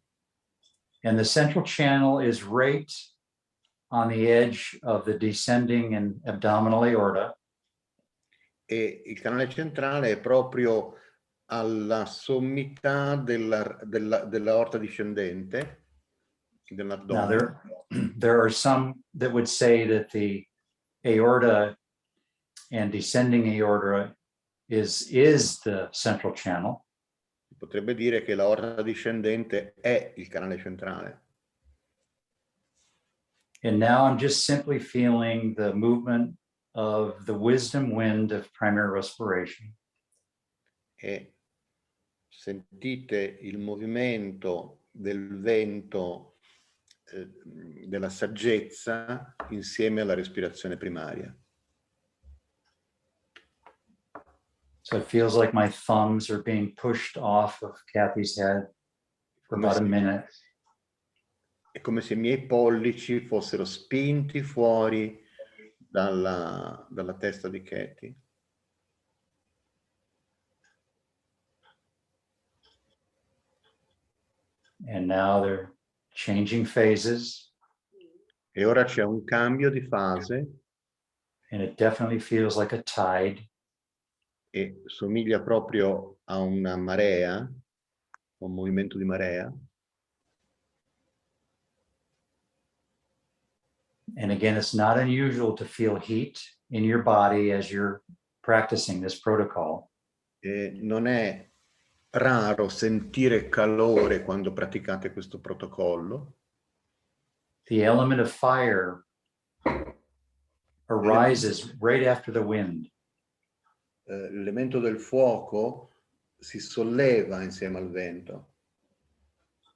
And the central channel is right on the edge of the descending and abdominal aorta. E il canale centrale è proprio alla sommità dell'aorta discendente, Now dell'addome. there are some that would say that the aorta and descending aorta is the central channel. Potrebbe dire che l'aorta discendente è il canale centrale. And now I'm just simply feeling the movement of the wisdom wind of primary respiration. E sentite il movimento del vento della saggezza insieme alla respirazione primaria. So it feels like my thumbs are being pushed off of Kathy's head for about a minute. È come se i miei pollici fossero spinti fuori dalla testa di Katie. And now they're changing phases. E ora c'è un cambio di fase and it definitely feels like a tide. e somiglia proprio a una marea, un movimento di marea. And again, it's not unusual to feel heat in your body as you're practicing this protocol. E non è raro sentire calore quando praticate questo protocollo. The element of fire arises right after the wind. L'elemento del fuoco si solleva insieme al vento.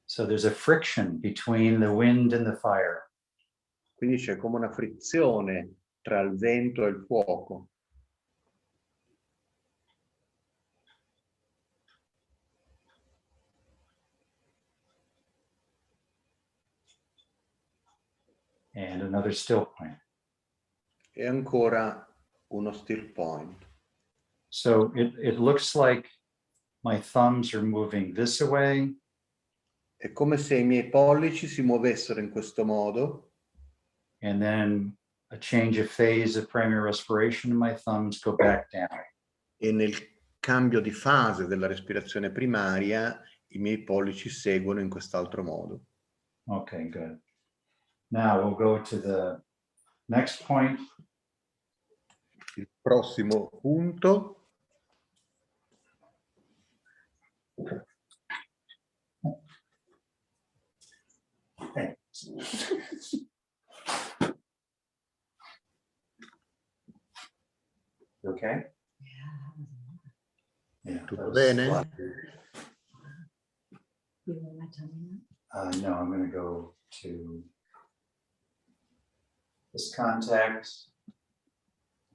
So there's a friction between the wind and the fire. Quindi c'è come una frizione tra il vento e il fuoco. And another still point. E ancora uno still point. So it looks like my thumbs are moving this way. È come se i miei pollici si muovessero in questo modo. And then a change of phase of primary respiration, my thumbs go back down. E nel cambio di fase della respirazione primaria i miei pollici seguono in quest'altro modo. Okay, good. Now we'll go to the next point. Il prossimo punto. Okay? Yeah. Tutto bene? No, I'm going to go to this contact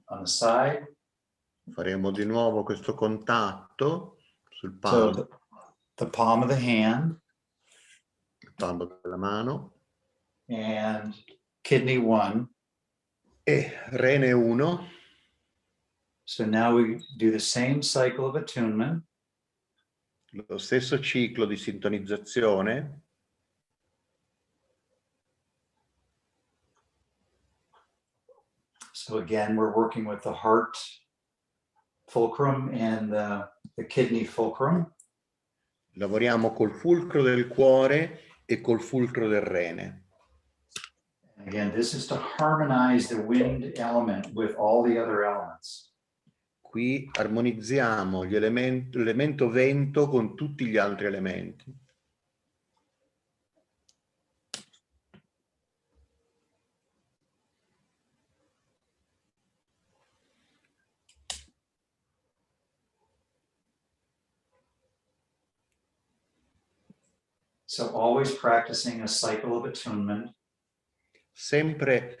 on the side. Faremo di nuovo questo contatto sul So palmo, the palm of the hand il palmo della mano and kidney 1. e rene 1. So now we do the same cycle of attunement. Lo stesso ciclo di sintonizzazione. So again, we're working with the heart fulcrum and the kidney fulcrum. Lavoriamo col fulcro del cuore e col fulcro del rene. Again, this is to harmonize the wind element with all the other elements. Qui armonizziamo l'elemento vento con tutti gli altri elementi. So always practicing a cycle of attunement. Sempre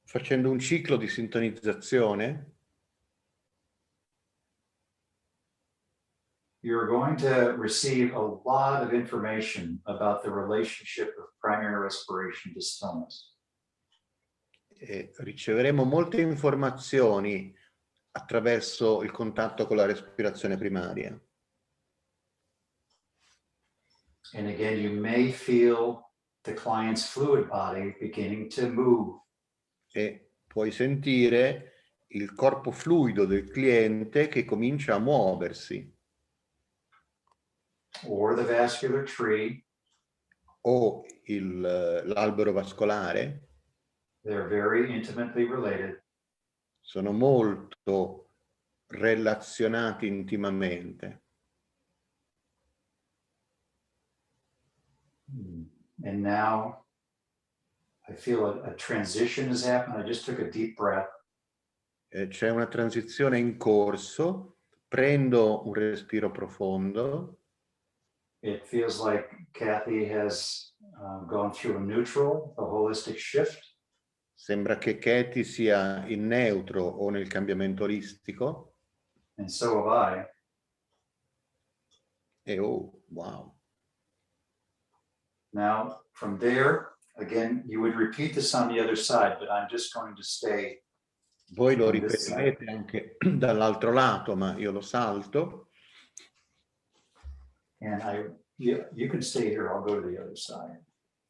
facendo un ciclo di sintonizzazione. You're going to receive a lot of information about the relationship of primary respiration to stillness. E riceveremo molte informazioni attraverso il contatto con la respirazione primaria. And again, you may feel the client's fluid body beginning to move. E puoi sentire il corpo fluido del cliente che comincia a muoversi. Or the vascular tree. O l'albero vascolare. They're very intimately related. Sono molto relazionati intimamente. And now I feel a transition has happened. I just took a deep breath. C'è una transizione in corso. Prendo un respiro profondo. It feels like Kathy has gone through a neutral, a holistic shift. Sembra che Katie sia in neutro o nel cambiamento olistico. And so have I. E oh, wow. Now, from there, again, you would repeat this on the other side, but I'm just going to stay. Voi lo ripeterete anche dall'altro lato, ma io lo salto. And you can stay here. I'll go to the other side.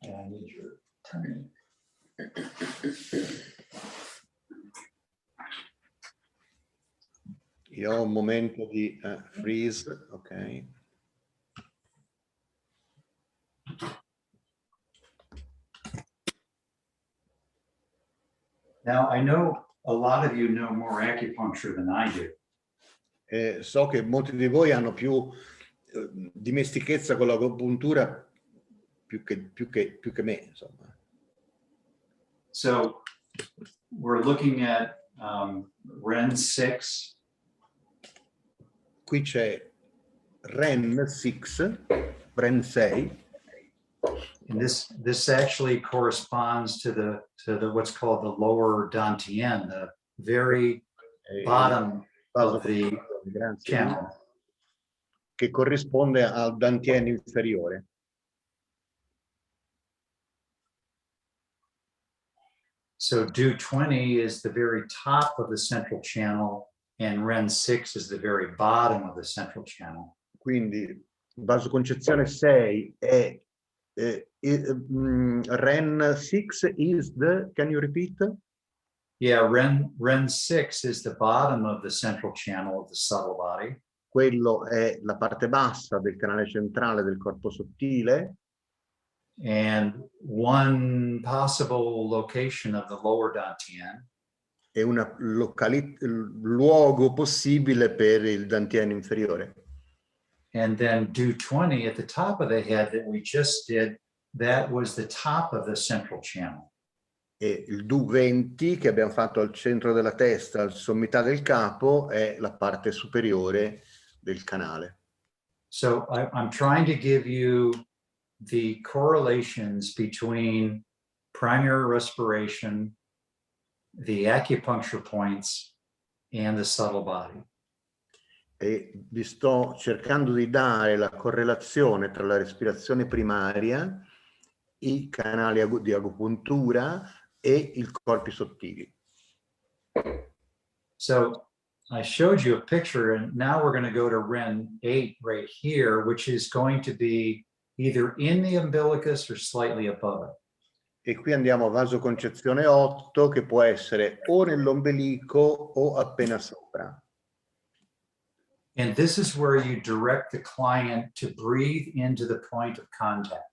And I need your turn. Io ho un momento di freeze, ok. Now, I know a lot of you know more acupuncture than I do. So che molti di voi hanno più dimestichezza con l'agopuntura più che me, insomma. So we're looking at Ren 6. Qui c'è Ren 6, and this actually corresponds to the what's called the lower dantian, the very bottom of the channel. Che corrisponde al dantian inferiore. So Do 20 is the very top of the central channel, and Ren 6 is the very bottom of the central channel. Quindi vasoconcezione 6 è Ren 6 is the, can you repeat? Yeah, Ren 6 is the bottom of the central channel of the subtle body. Quello è la parte bassa del canale centrale del corpo sottile. And one possible location of the lower dantian. È un luogo possibile per il dantian inferiore. And then Do 20 at the top of the head that we just did, that was the top of the central channel. E il Do 20 che abbiamo fatto al centro della testa, al sommità del capo, è la parte superiore del canale. So I'm trying to give you the correlations between primary respiration, the acupuncture points, and the subtle body. E vi sto cercando di dare la correlazione tra la respirazione primaria, i canali di agopuntura e i corpi sottili. So I showed you a picture, and now we're going to go to Ren 8 right here, which is going to be either in the umbilicus or slightly above it. E qui andiamo a vasoconcezione 8, che può essere o nell'ombelico o appena sopra. And this is where you direct the client to breathe into the point of contact.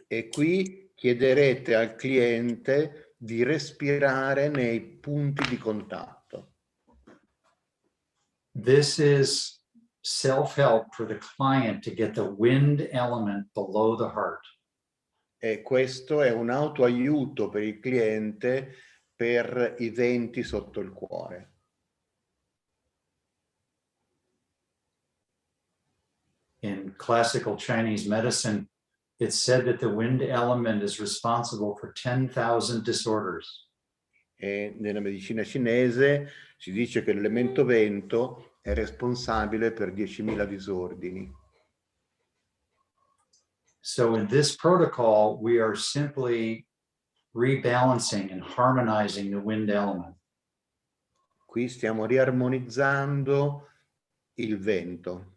E qui chiederete al cliente di respirare nei punti di contatto. This is self-help for the client to get the wind element below the heart. E questo è un autoaiuto per il cliente per i venti sotto il cuore. In classical Chinese medicine, it's said that the wind element is responsible for 10,000 disorders. E nella medicina cinese si dice che l'elemento vento è responsabile per 10.000 disordini. So in this protocol, we are simply rebalancing and harmonizing the wind element. Qui stiamo riarmonizzando il vento.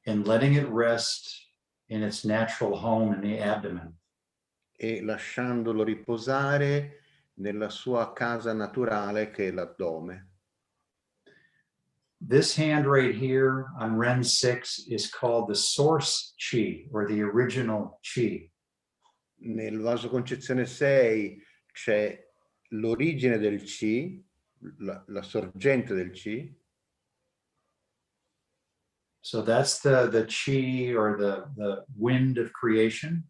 And letting it rest in its natural home in the abdomen. E lasciandolo riposare nella sua casa naturale che è l'addome. This hand right here on Ren 6 is called the source chi, or the original chi. Nel vasoconcezione 6 c'è l'origine del chi, la sorgente del chi. So that's the chi, or the wind of creation.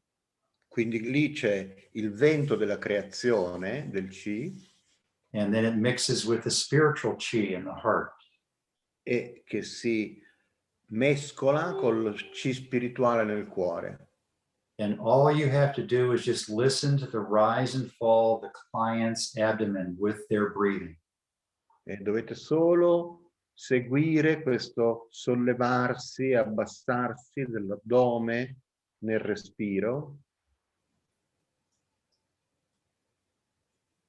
Quindi lì c'è il vento della creazione, del chi. And then it mixes with the spiritual chi in the heart. E che si mescola col chi spirituale nel cuore. And all you have to do is just listen to the rise and fall of the client's abdomen with their breathing. E dovete solo seguire questo sollevarsi e abbassarsi dell'addome nel respiro.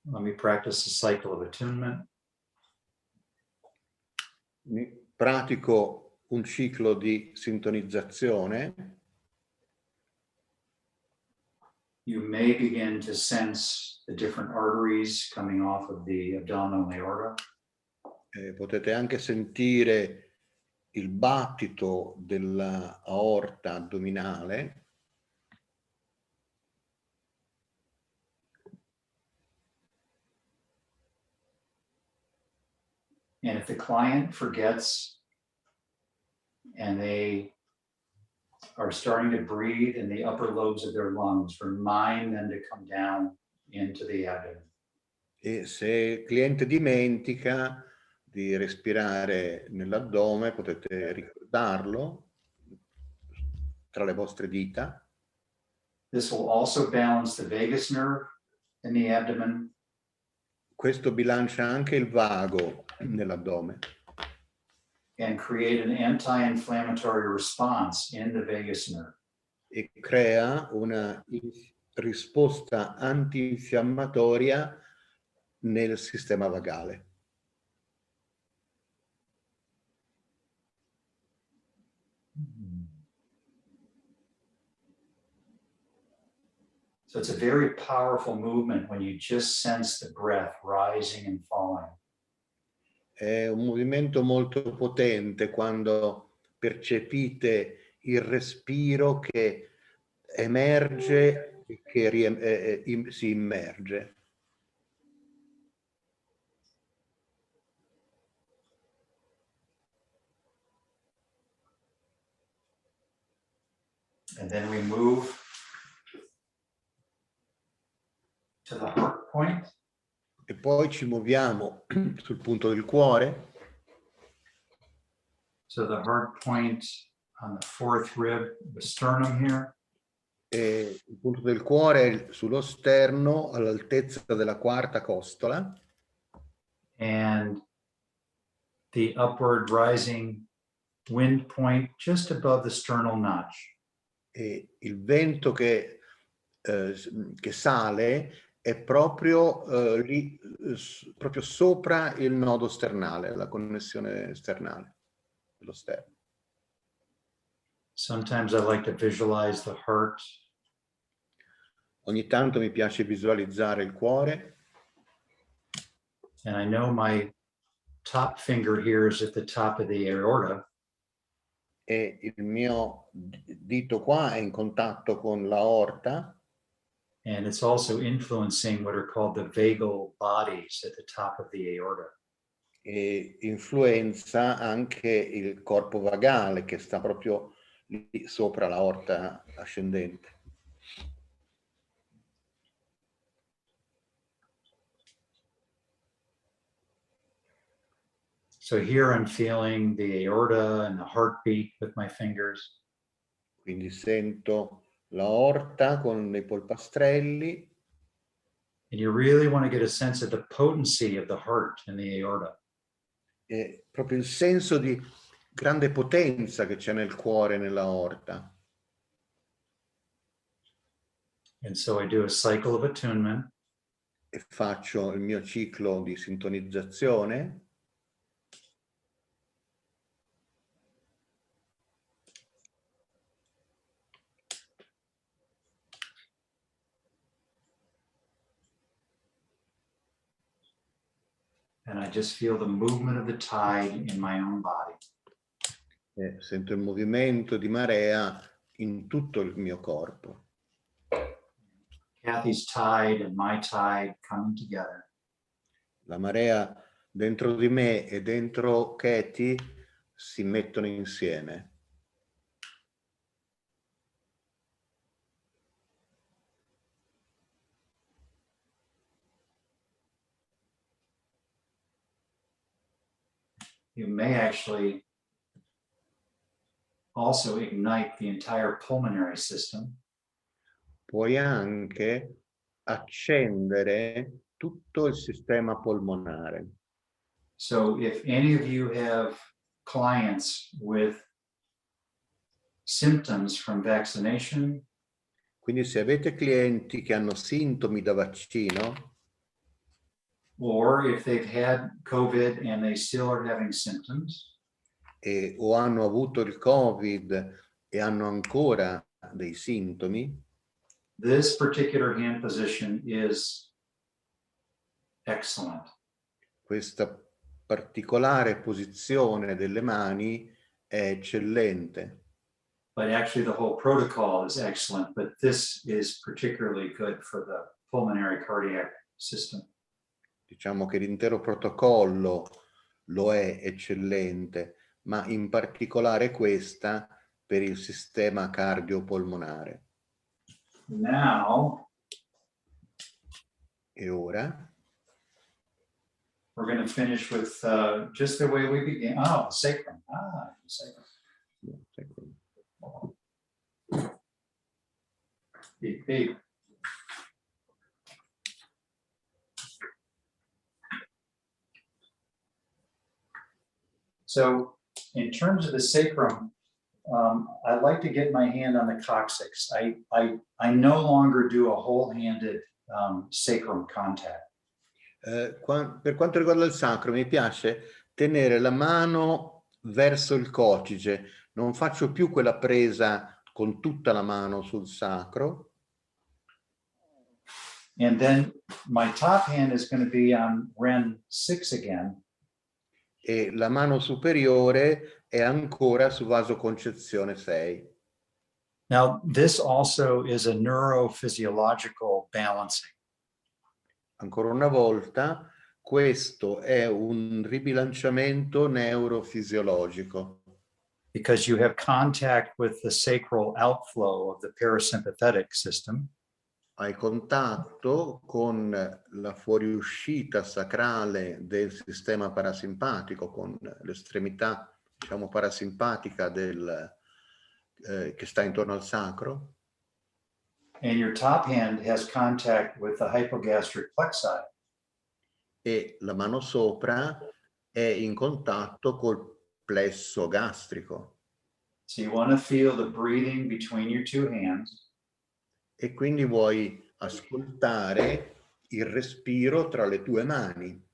Let me practice the cycle of attunement. Pratico un ciclo di sintonizzazione. you may begin to sense the different arteries coming off of the abdominal aorta. Potete anche sentire il battito della aorta addominale. And if the client forgets and they are starting to breathe in the upper lobes of their lungs, remind them to come down into the abdomen. E se il cliente dimentica di respirare nell'addome, potete ricordarlo tra le vostre dita. This will also balance the vagus nerve in the abdomen. Questo bilancia anche il vago nell'addome. And create an anti-inflammatory response in the vagus nerve. E crea una risposta antinfiammatoria nel sistema vagale. So it's a very powerful movement when you just sense the breath rising and falling. È un movimento molto potente quando percepite il respiro che emerge e che si immerge. And then we move to the heart point. E poi ci muoviamo sul punto del cuore. So the heart point on the fourth rib, the sternum here. E il punto del cuore è sullo sterno, all'altezza della quarta costola. And the upward rising wind point just above the sternal notch. E il vento che sale è proprio lì, proprio sopra il nodo sternale, la connessione sternale dello sterno. Sometimes I like to visualize the heart. Ogni tanto mi piace visualizzare il cuore. And I know my top finger here is at the top of the aorta. E il mio dito qua è in contatto con l'aorta. And it's also influencing what are called the vagal bodies at the top of the aorta. E influenza anche il corpo vagale che sta proprio lì sopra l'aorta ascendente. So here I'm feeling the aorta and the heartbeat with my fingers. Quindi sento l'aorta con i polpastrelli. And you really want to get a sense of the potency of the heart and the aorta. E proprio il senso di grande potenza che c'è nel cuore e nell'aorta. And so I do a cycle of attunement. E faccio il mio ciclo di sintonizzazione. And I just feel the movement of the tide in my own body. E sento il movimento di marea in tutto il mio corpo. Kathy's tide and my tide coming together. La marea dentro di me e dentro Katie si mettono insieme. You may actually also ignite the entire pulmonary system. Puoi anche accendere tutto il sistema polmonare. So if any of you have clients with symptoms from vaccination, Quindi se avete clienti che hanno sintomi da vaccino, or if they've had COVID and they still are having symptoms, o hanno avuto il Covid e hanno ancora dei sintomi, this particular hand position is excellent. Questa particolare posizione delle mani è eccellente. But actually the whole protocol is excellent, but this is particularly good for the pulmonary cardiac system. Diciamo che l'intero protocollo lo è eccellente, ma in particolare questa per il sistema cardiopolmonare. Now, e ora we're going to finish with just the way we began. Oh, sacrum. Ah, sacrum. Beep, beep. So in terms of the sacrum, I'd like to get my hand on the coccyx. I no longer do a whole-handed sacrum contact. Per quanto riguarda il sacro, mi piace tenere la mano verso il coccyge. Non faccio più quella presa con tutta la mano sul sacro. And then my top hand is going to be on Ren 6 again. E la mano superiore è ancora su vasoconcezione 6. Now, this also is a neurophysiological balancing. Ancora una volta, questo è un ribilanciamento neurofisiologico. Because you have contact with the sacral outflow of the parasympathetic system. Hai contatto con la fuoriuscita sacrale del sistema parasimpatico, con l'estremità, diciamo, parasimpatica che sta intorno al sacro. And your top hand has contact with the hypogastric plexi. E la mano sopra è in contatto col plesso gastrico. So you want to feel the breathing between your two hands. E quindi vuoi ascoltare il respiro tra le tue mani.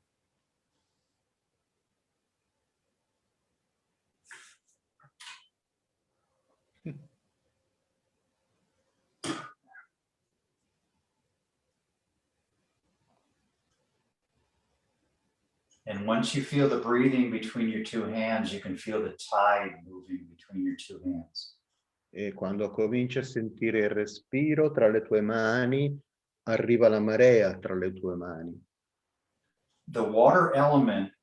And once you feel the breathing between your two hands, you can feel the tide moving between your two hands. E quando cominci a sentire il respiro tra le tue mani, arriva la marea tra le tue mani. The water element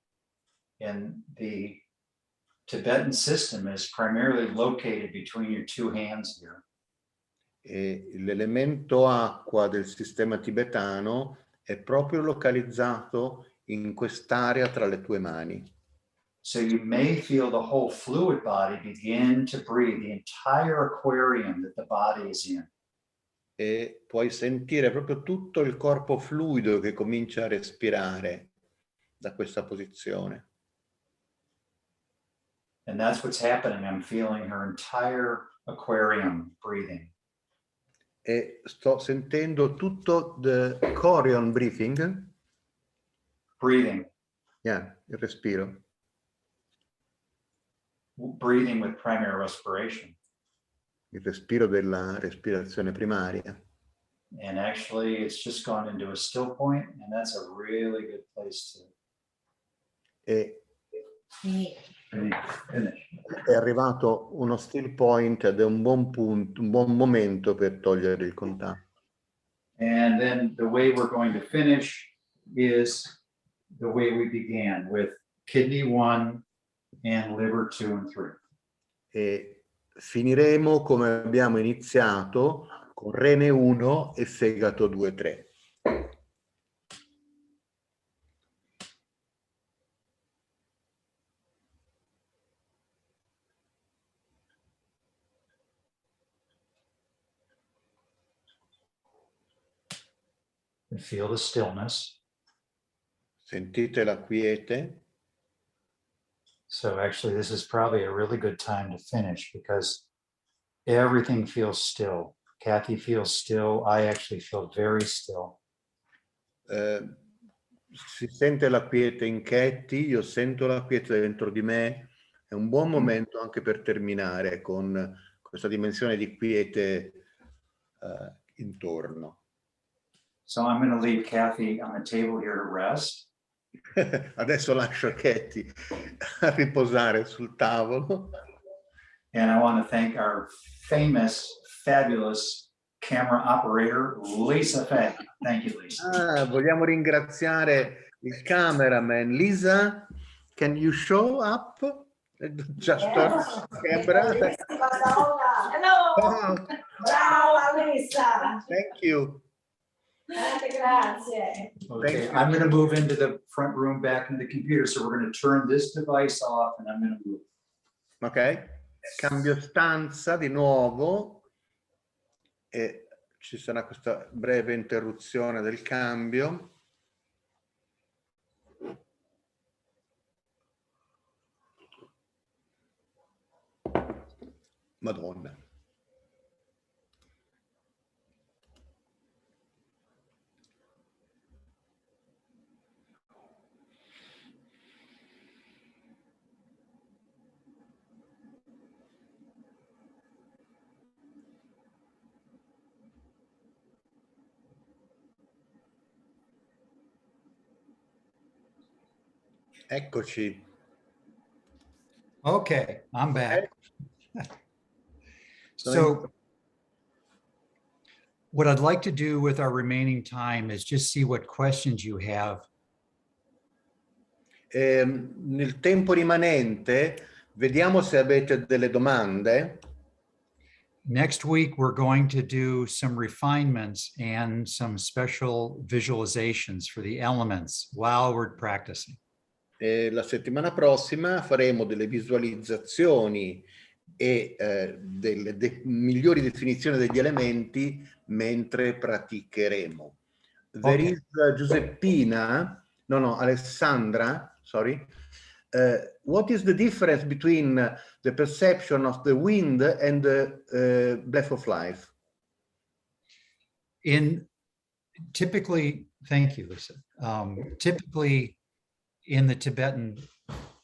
in the Tibetan system is primarily located between your two hands here. E l'elemento acqua del sistema tibetano è proprio localizzato in quest'area tra le tue mani. So you may feel the whole fluid body begin to breathe, the entire aquarium that the body is in. E puoi sentire proprio tutto il corpo fluido che comincia a respirare da questa posizione. And that's what's happening. I'm feeling her entire aquarium breathing. E sto sentendo tutto the chorion breathing. Breathing. Yeah, il respiro. Breathing with primary respiration. Il respiro della respirazione primaria. And actually it's just gone into a still point, and that's a really good place to E finish. è arrivato uno still point ed è un buon punto, un buon momento per togliere il contatto. And then the way we're going to finish is the way we began, with kidney 1 and liver 2 and 3. E finiremo come abbiamo iniziato, con rene 1 e fegato 2-3. And feel the stillness. Sentite la quiete. So actually this is probably a really good time to finish, because everything feels still. Kathy feels still. I actually feel very still. Si sente la quiete in Katie, io sento la quiete dentro di me. È un buon momento anche per terminare con questa dimensione di quiete intorno. So I'm going to leave Kathy on the table here to rest. Adesso lascio Katie a riposare sul tavolo. And I want to thank our famous, fabulous camera operator, Lisa Fay. Thank you, Lisa. Vogliamo ringraziare il cameraman. Lisa, can you show up? Just camera. Hello. Oh, Ciao, Luisa. thank you. Grazie. Okay, I'm going to move into the front room back into the computer. So we're going to turn this device off and I'm going to move. Ok, cambio stanza di nuovo e ci sarà questa breve interruzione del cambio. Madonna. Eccoci. Okay, I'm back. So what I'd like to do with our remaining time is just see what questions you have. Nel tempo rimanente, vediamo se avete delle domande. Next week, we're going to do some refinements and some special visualizations for the elements while we're practicing. La settimana prossima faremo delle visualizzazioni e delle migliori definizioni degli elementi mentre praticheremo. There is Giuseppina, Alessandra, sorry. What is the difference between the perception of the wind and the breath of life? Typically, thank you, Lisa. Typically in the Tibetan,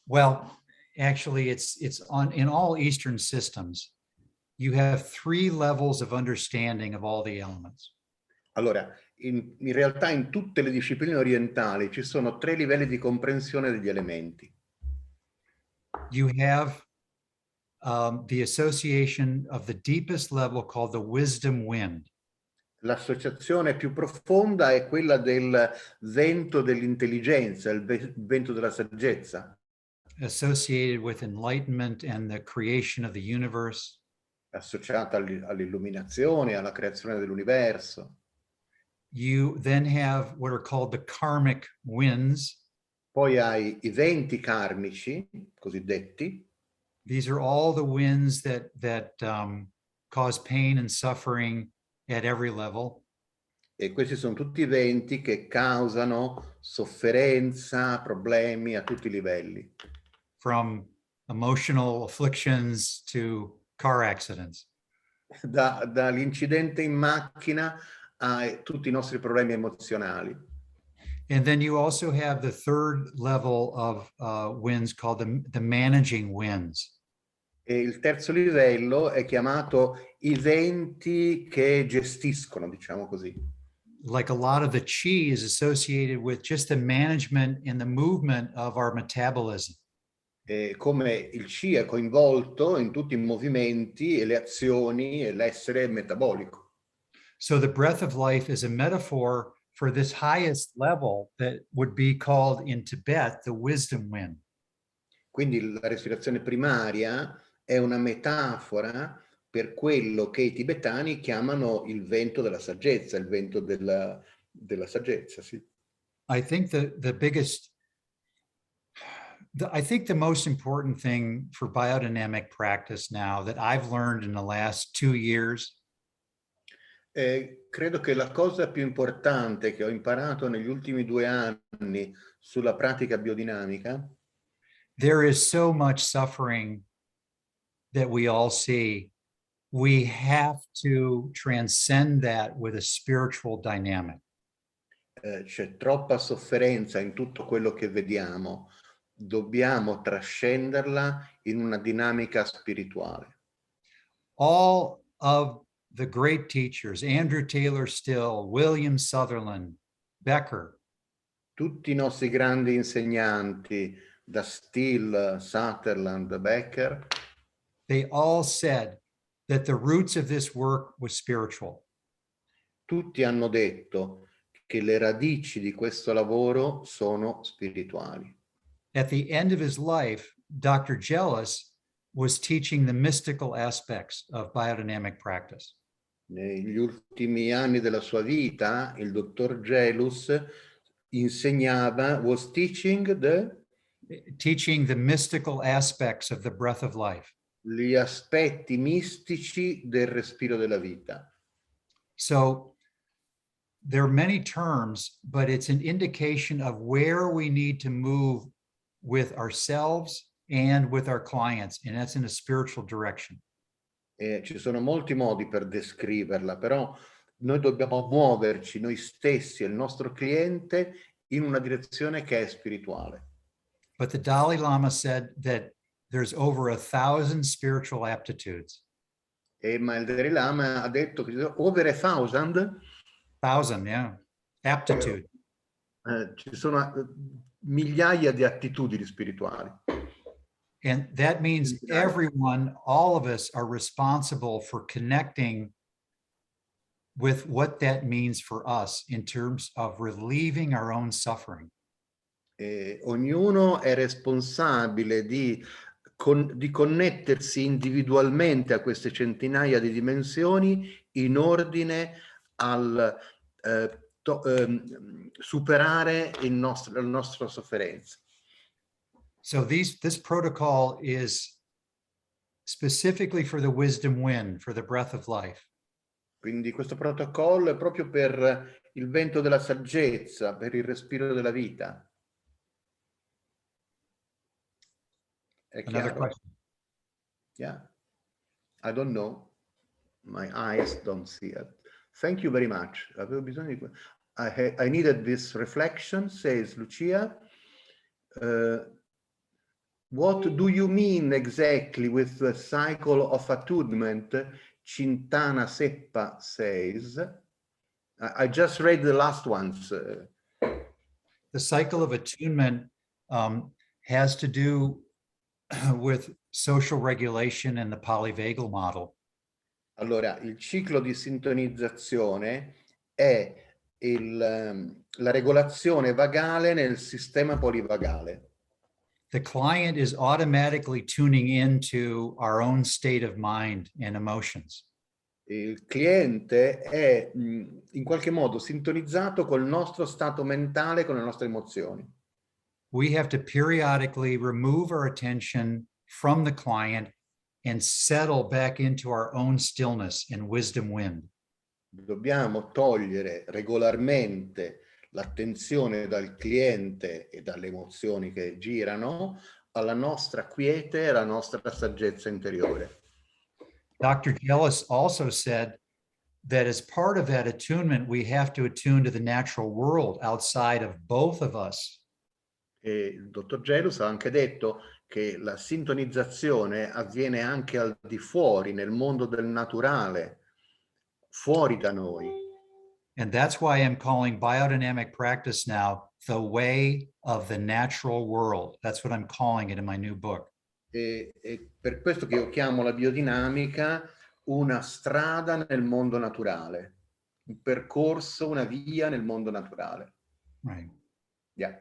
well, actually it's in all Eastern systems, you have 3 levels of understanding of all the elements. Allora, in realtà in tutte le discipline orientali ci sono 3 livelli di comprensione degli elementi. You have the association of the deepest level called the wisdom wind. L'associazione più profonda è quella del vento dell'intelligenza, il vento della saggezza. Associated with enlightenment and the creation of the universe. Associata all'illuminazione, alla creazione dell'universo. You then have what are called the karmic winds. Poi hai i venti karmici, cosiddetti. These are all the winds that cause pain and suffering at every level. E questi sono tutti venti che causano sofferenza, problemi a tutti i livelli. From emotional afflictions to car accidents. Dall'incidente in macchina a tutti i nostri problemi emozionali. And then you also have the 3rd level of winds called the managing winds. E il terzo livello è chiamato i venti che gestiscono, diciamo così. Like a lot of the chi is associated with just the management and the movement of our metabolism. E come il chi è coinvolto in tutti i movimenti e le azioni e l'essere metabolico. So the breath of life is a metaphor for this highest level that would be called in Tibet the wisdom wind. Quindi la respirazione primaria è una metafora per quello che i tibetani chiamano il vento della saggezza, il vento della saggezza, sì. I think the most important thing for biodynamic practice now that I've learned in the last 2 years. Credo che la cosa più importante che ho imparato negli ultimi 2 anni sulla pratica biodinamica. There is so much suffering that we all see. We have to transcend that with a spiritual dynamic. C'è troppa sofferenza in tutto quello che vediamo. Dobbiamo trascenderla in una dinamica spirituale. All of the great teachers, Andrew Taylor Still, William Sutherland, Becker. Tutti i nostri grandi insegnanti, da Still, Sutherland, Becker, They all said that the roots of this work was spiritual. tutti hanno detto che le radici di questo lavoro sono spirituali. At the end of his life, Dr. Jealous was teaching the mystical aspects of biodynamic practice. Negli ultimi anni della sua vita, il dottor Gelus was teaching the mystical aspects of the breath of life. Gli aspetti mistici del respiro della vita. So there are many terms, but it's an indication of where we need to move with ourselves and with our clients, and that's in a spiritual direction. Ci sono molti modi per descriverla, però noi dobbiamo muoverci noi stessi e il nostro cliente in una direzione che è spirituale. But the Dalai Lama said that there's over 1,000 spiritual aptitudes. Ma il Dalai Lama ha detto che over 1,000 yeah, aptitude. Ci sono migliaia di attitudini spirituali. And that means everyone, all of us are responsible for connecting with what that means for us in terms of relieving our own suffering. Ognuno è responsabile di connettersi individualmente a queste centinaia di dimensioni in ordine al superare la nostra sofferenza. So this protocol is specifically for the wisdom wind, for the breath of life. Quindi questo protocollo è proprio per il vento della saggezza, per il respiro della vita. È Another chiaro? question. Yeah. I don't know. My eyes don't see it. Thank you very much. Avevo bisogno di... I needed this reflection, says Lucia. What do you mean exactly with the cycle of attunement? Cintana Seppa says. I just read the last ones. The cycle of attunement has to do with social regulation and the polyvagal model. Allora, il ciclo di sintonizzazione è la regolazione vagale nel sistema polivagale. The client is automatically tuning into our own state of mind and emotions. Il cliente è in qualche modo sintonizzato col nostro stato mentale, con le nostre emozioni. We have to periodically remove our attention from the client and settle back into our own stillness and wisdom wind. Dobbiamo togliere regolarmente l'attenzione dal cliente e dalle emozioni che girano alla nostra quiete e alla nostra saggezza interiore. Dr. Jealous also said that as part of that attunement, we have to attune to the natural world outside of both of us. E il dottor Gelus ha anche detto che la sintonizzazione avviene anche al di fuori, nel mondo del naturale, fuori da noi. And that's why I'm calling biodynamic practice now the way of the natural world. That's what I'm calling it in my new book. E per questo che io chiamo la biodinamica una strada nel mondo naturale, un percorso, una via nel mondo naturale. Right. Yeah.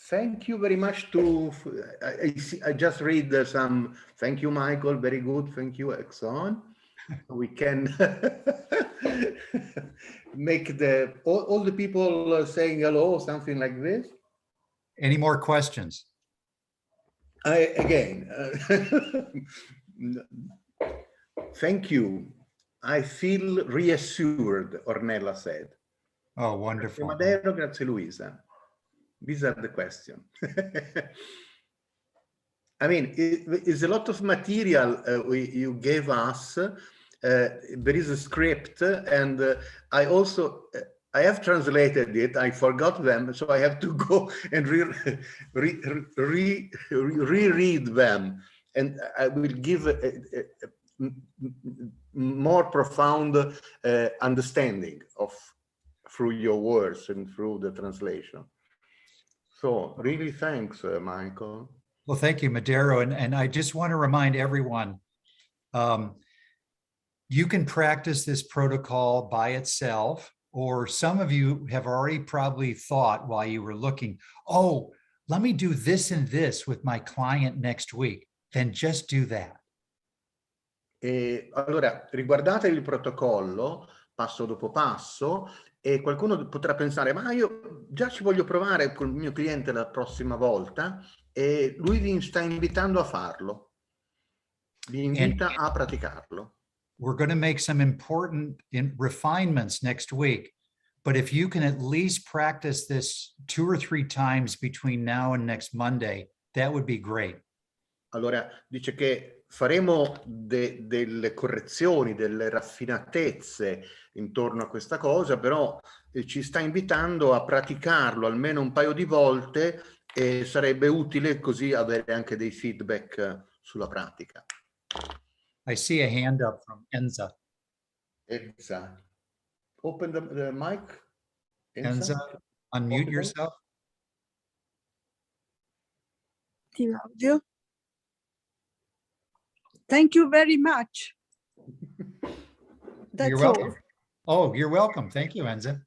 Thank you very much I just read some, thank you, Michael, very good, thank you, Exxon. We can make all the people saying hello, something like this. Any more questions? Thank you. I feel reassured, Ornella said. Oh, wonderful. Grazie Maderu, grazie Luisa. These are the questions. I mean, it's a lot of material you gave us. There is a script, and I have translated it. I forgot them, so I have to go and reread them. And I will give more profound understanding of through your words and through the translation. So really thanks, Michael. Well, thank you, Maderu. And I just want to remind everyone, you can practice this protocol by itself, or some of you have already probably thought while you were looking, oh, let me do this and this with my client next week. Then just do that. Allora, riguardate il protocollo passo dopo passo e qualcuno potrà pensare, ma io già ci voglio provare con il mio cliente la prossima volta, e lui vi sta invitando a farlo, vi invita a praticarlo. We're going to make some important refinements next week, but if you can at least practice this 2 or 3 times between now and next Monday, that would be great. Allora, dice che faremo delle correzioni, delle raffinatezze intorno a questa cosa, però ci sta invitando a praticarlo almeno un paio di volte, e sarebbe utile così avere anche dei feedback sulla pratica. I see a hand up from Enza. Enza. Open the mic. Enza, unmute yourself. Audio. Thank you very much. That's You're welcome. Oh, you're welcome. Thank you, Enza.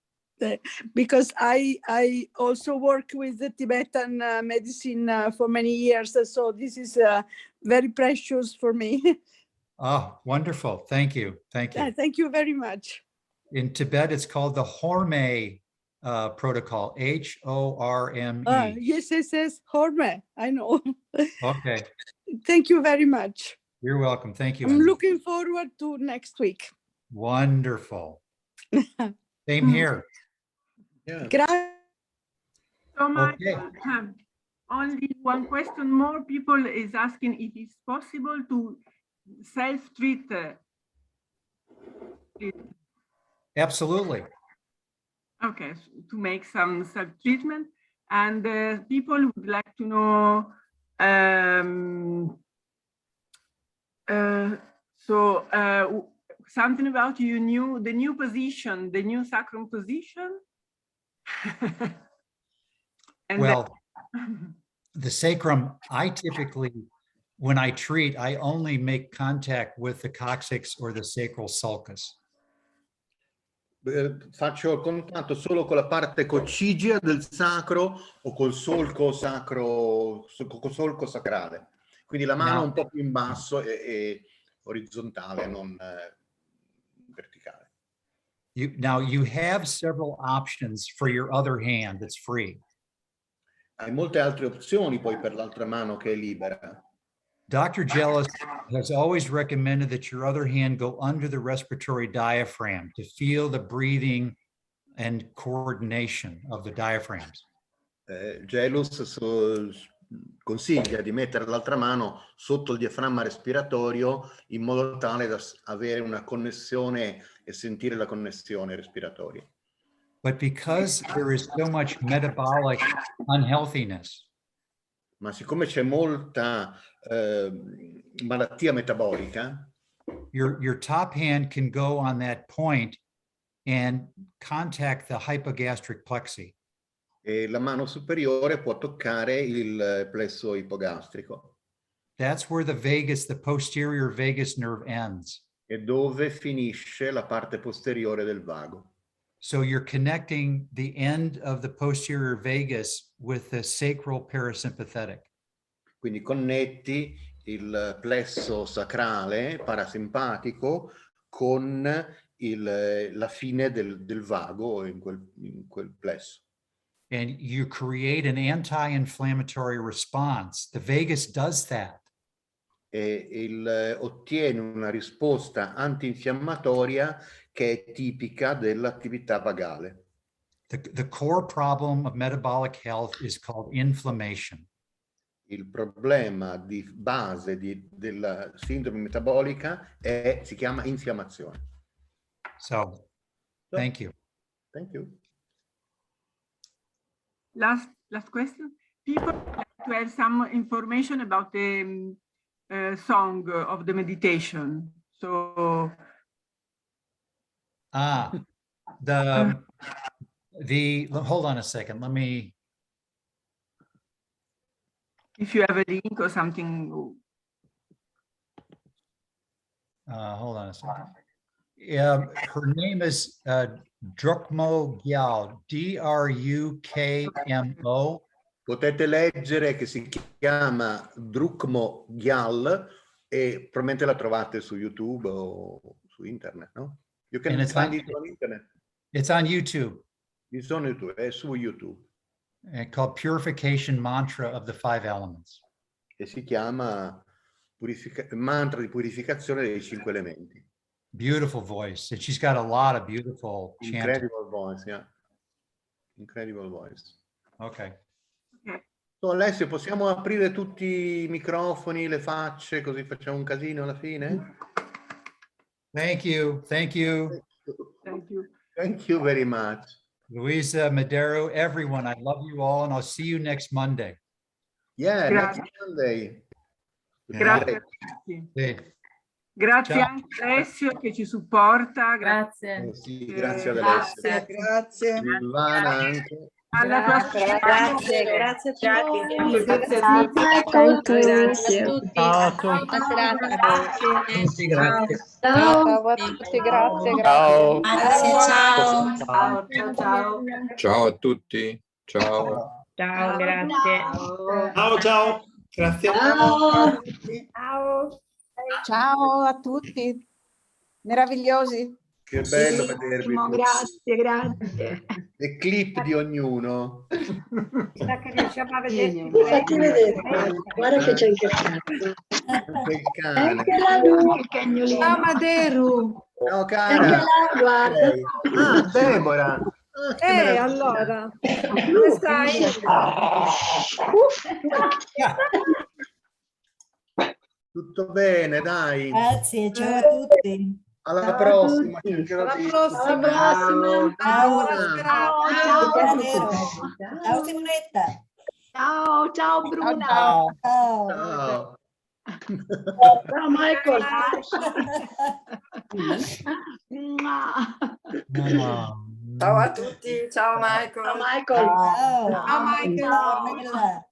Because I also work with the Tibetan medicine for many years, so this is very precious for me. Oh, wonderful. Thank you. Thank you. Thank you very much. In Tibet, it's called the Horme protocol, H-O-R-M-E. Yes, Horme, I know. Okay. Thank you very much. You're welcome. Thank you. I'm Enza. looking forward to next week. Wonderful. Same here. Yeah. So much. Okay. Only one question more. People is asking if it's possible to self-treat. Absolutely. Okay, to make some self-treatment. And people would like to know, something about the new position, the new sacrum position. And Well, the sacrum, I typically, when I treat, I only make contact with the coccyx or the sacral sulcus. Faccio contatto solo con la parte coccigea del sacro o col solco sacro, col solco sacrale. Quindi la mano un po' più in basso e orizzontale, non verticale. Now you have several options for your other hand that's free. Hai molte altre opzioni poi per l'altra mano che è libera. Dr. Jealous has always recommended that your other hand go under the respiratory diaphragm to feel the breathing and coordination of the diaphragms. Jealous consiglia di mettere l'altra mano sotto il diaframma respiratorio in modo tale da avere una connessione e sentire la connessione respiratoria. But because there is so much metabolic unhealthiness, ma siccome c'è molta malattia metabolica, your top hand can go on that point and contact the hypogastric plexi. E la mano superiore può toccare il plesso ipogastrico. That's where the posterior vagus nerve ends. E dove finisce la parte posteriore del vago. So you're connecting the end of the posterior vagus with the sacral parasympathetic. Quindi connetti il plesso sacrale parasimpatico con la fine del vago in quel plesso. And you create an anti-inflammatory response. The vagus does that. E ottiene una risposta antinfiammatoria che è tipica dell'attività vagale. The core problem of metabolic health is called inflammation. Il problema di base della sindrome metabolica si chiama infiammazione. So, thank you. Thank you. Last question. People would like to have some information about the song of the meditation. So Hold on a second. Let me. If you have a link or something. Hold on a second. Her name is Drukmo Gyal, Drukmo. Potete leggere che si chiama Drukmo Gyal e probabilmente la trovate su YouTube o su internet, no? You can find it on internet. It's on YouTube. It's on YouTube, è su YouTube. It's called Purification Mantra of the Five Elements. E si chiama mantra di purificazione dei 5 elementi. Beautiful voice. And she's got a lot of beautiful chanting. Incredible voice, yeah. Incredible voice. Okay. So, Alessio, possiamo aprire tutti i microfoni, le facce, così facciamo un casino alla fine? Thank you. Thank you. Thank you. Thank you very much. Luisa, Maderu, everyone, I love you all, and I'll see you next Monday. Yeah, Grazie. next Monday. Grazie a tutti. Sì. Grazie Ciao. anche a Alessio che ci supporta. Grazie. Sì, grazie ad Alessio. Grazie. Silvana anche. Alla prossima. Grazie, grazie a tutti. Grazie a tutti. Grazie a tutti. Ciao. Buona serata. Tutti, grazie. Ciao a tutti, grazie, Ciao. grazie. Ciao. Ciao, ciao, ciao. Ciao a tutti. Ciao. Ciao, grazie. Ciao, ciao. Grazie. Ciao. Ciao a tutti. Meravigliosi. Che bello vedervi. Grazie. Le clip di ognuno. Chissà che riusciamo a vederti. Fatti vedere, guarda che c'è anche il cane. Anche il cane. Anche la Lu, il cagnolino. Ciao Maderu. Ciao Anche cara. la, guarda. Ah, Deborah. Ah, che meraviglia. Allora, come stai? Tutto bene, dai. Grazie, ciao a tutti. Alla prossima. Alla prossima. Ciao. Ciao. Ciao Simonetta. Ciao, ciao Bruna. Ciao. Ciao. Ciao Michael. No. Ciao a tutti, ciao Michael. Ciao Michael. Ciao. Ciao Michael. Ciao Milla.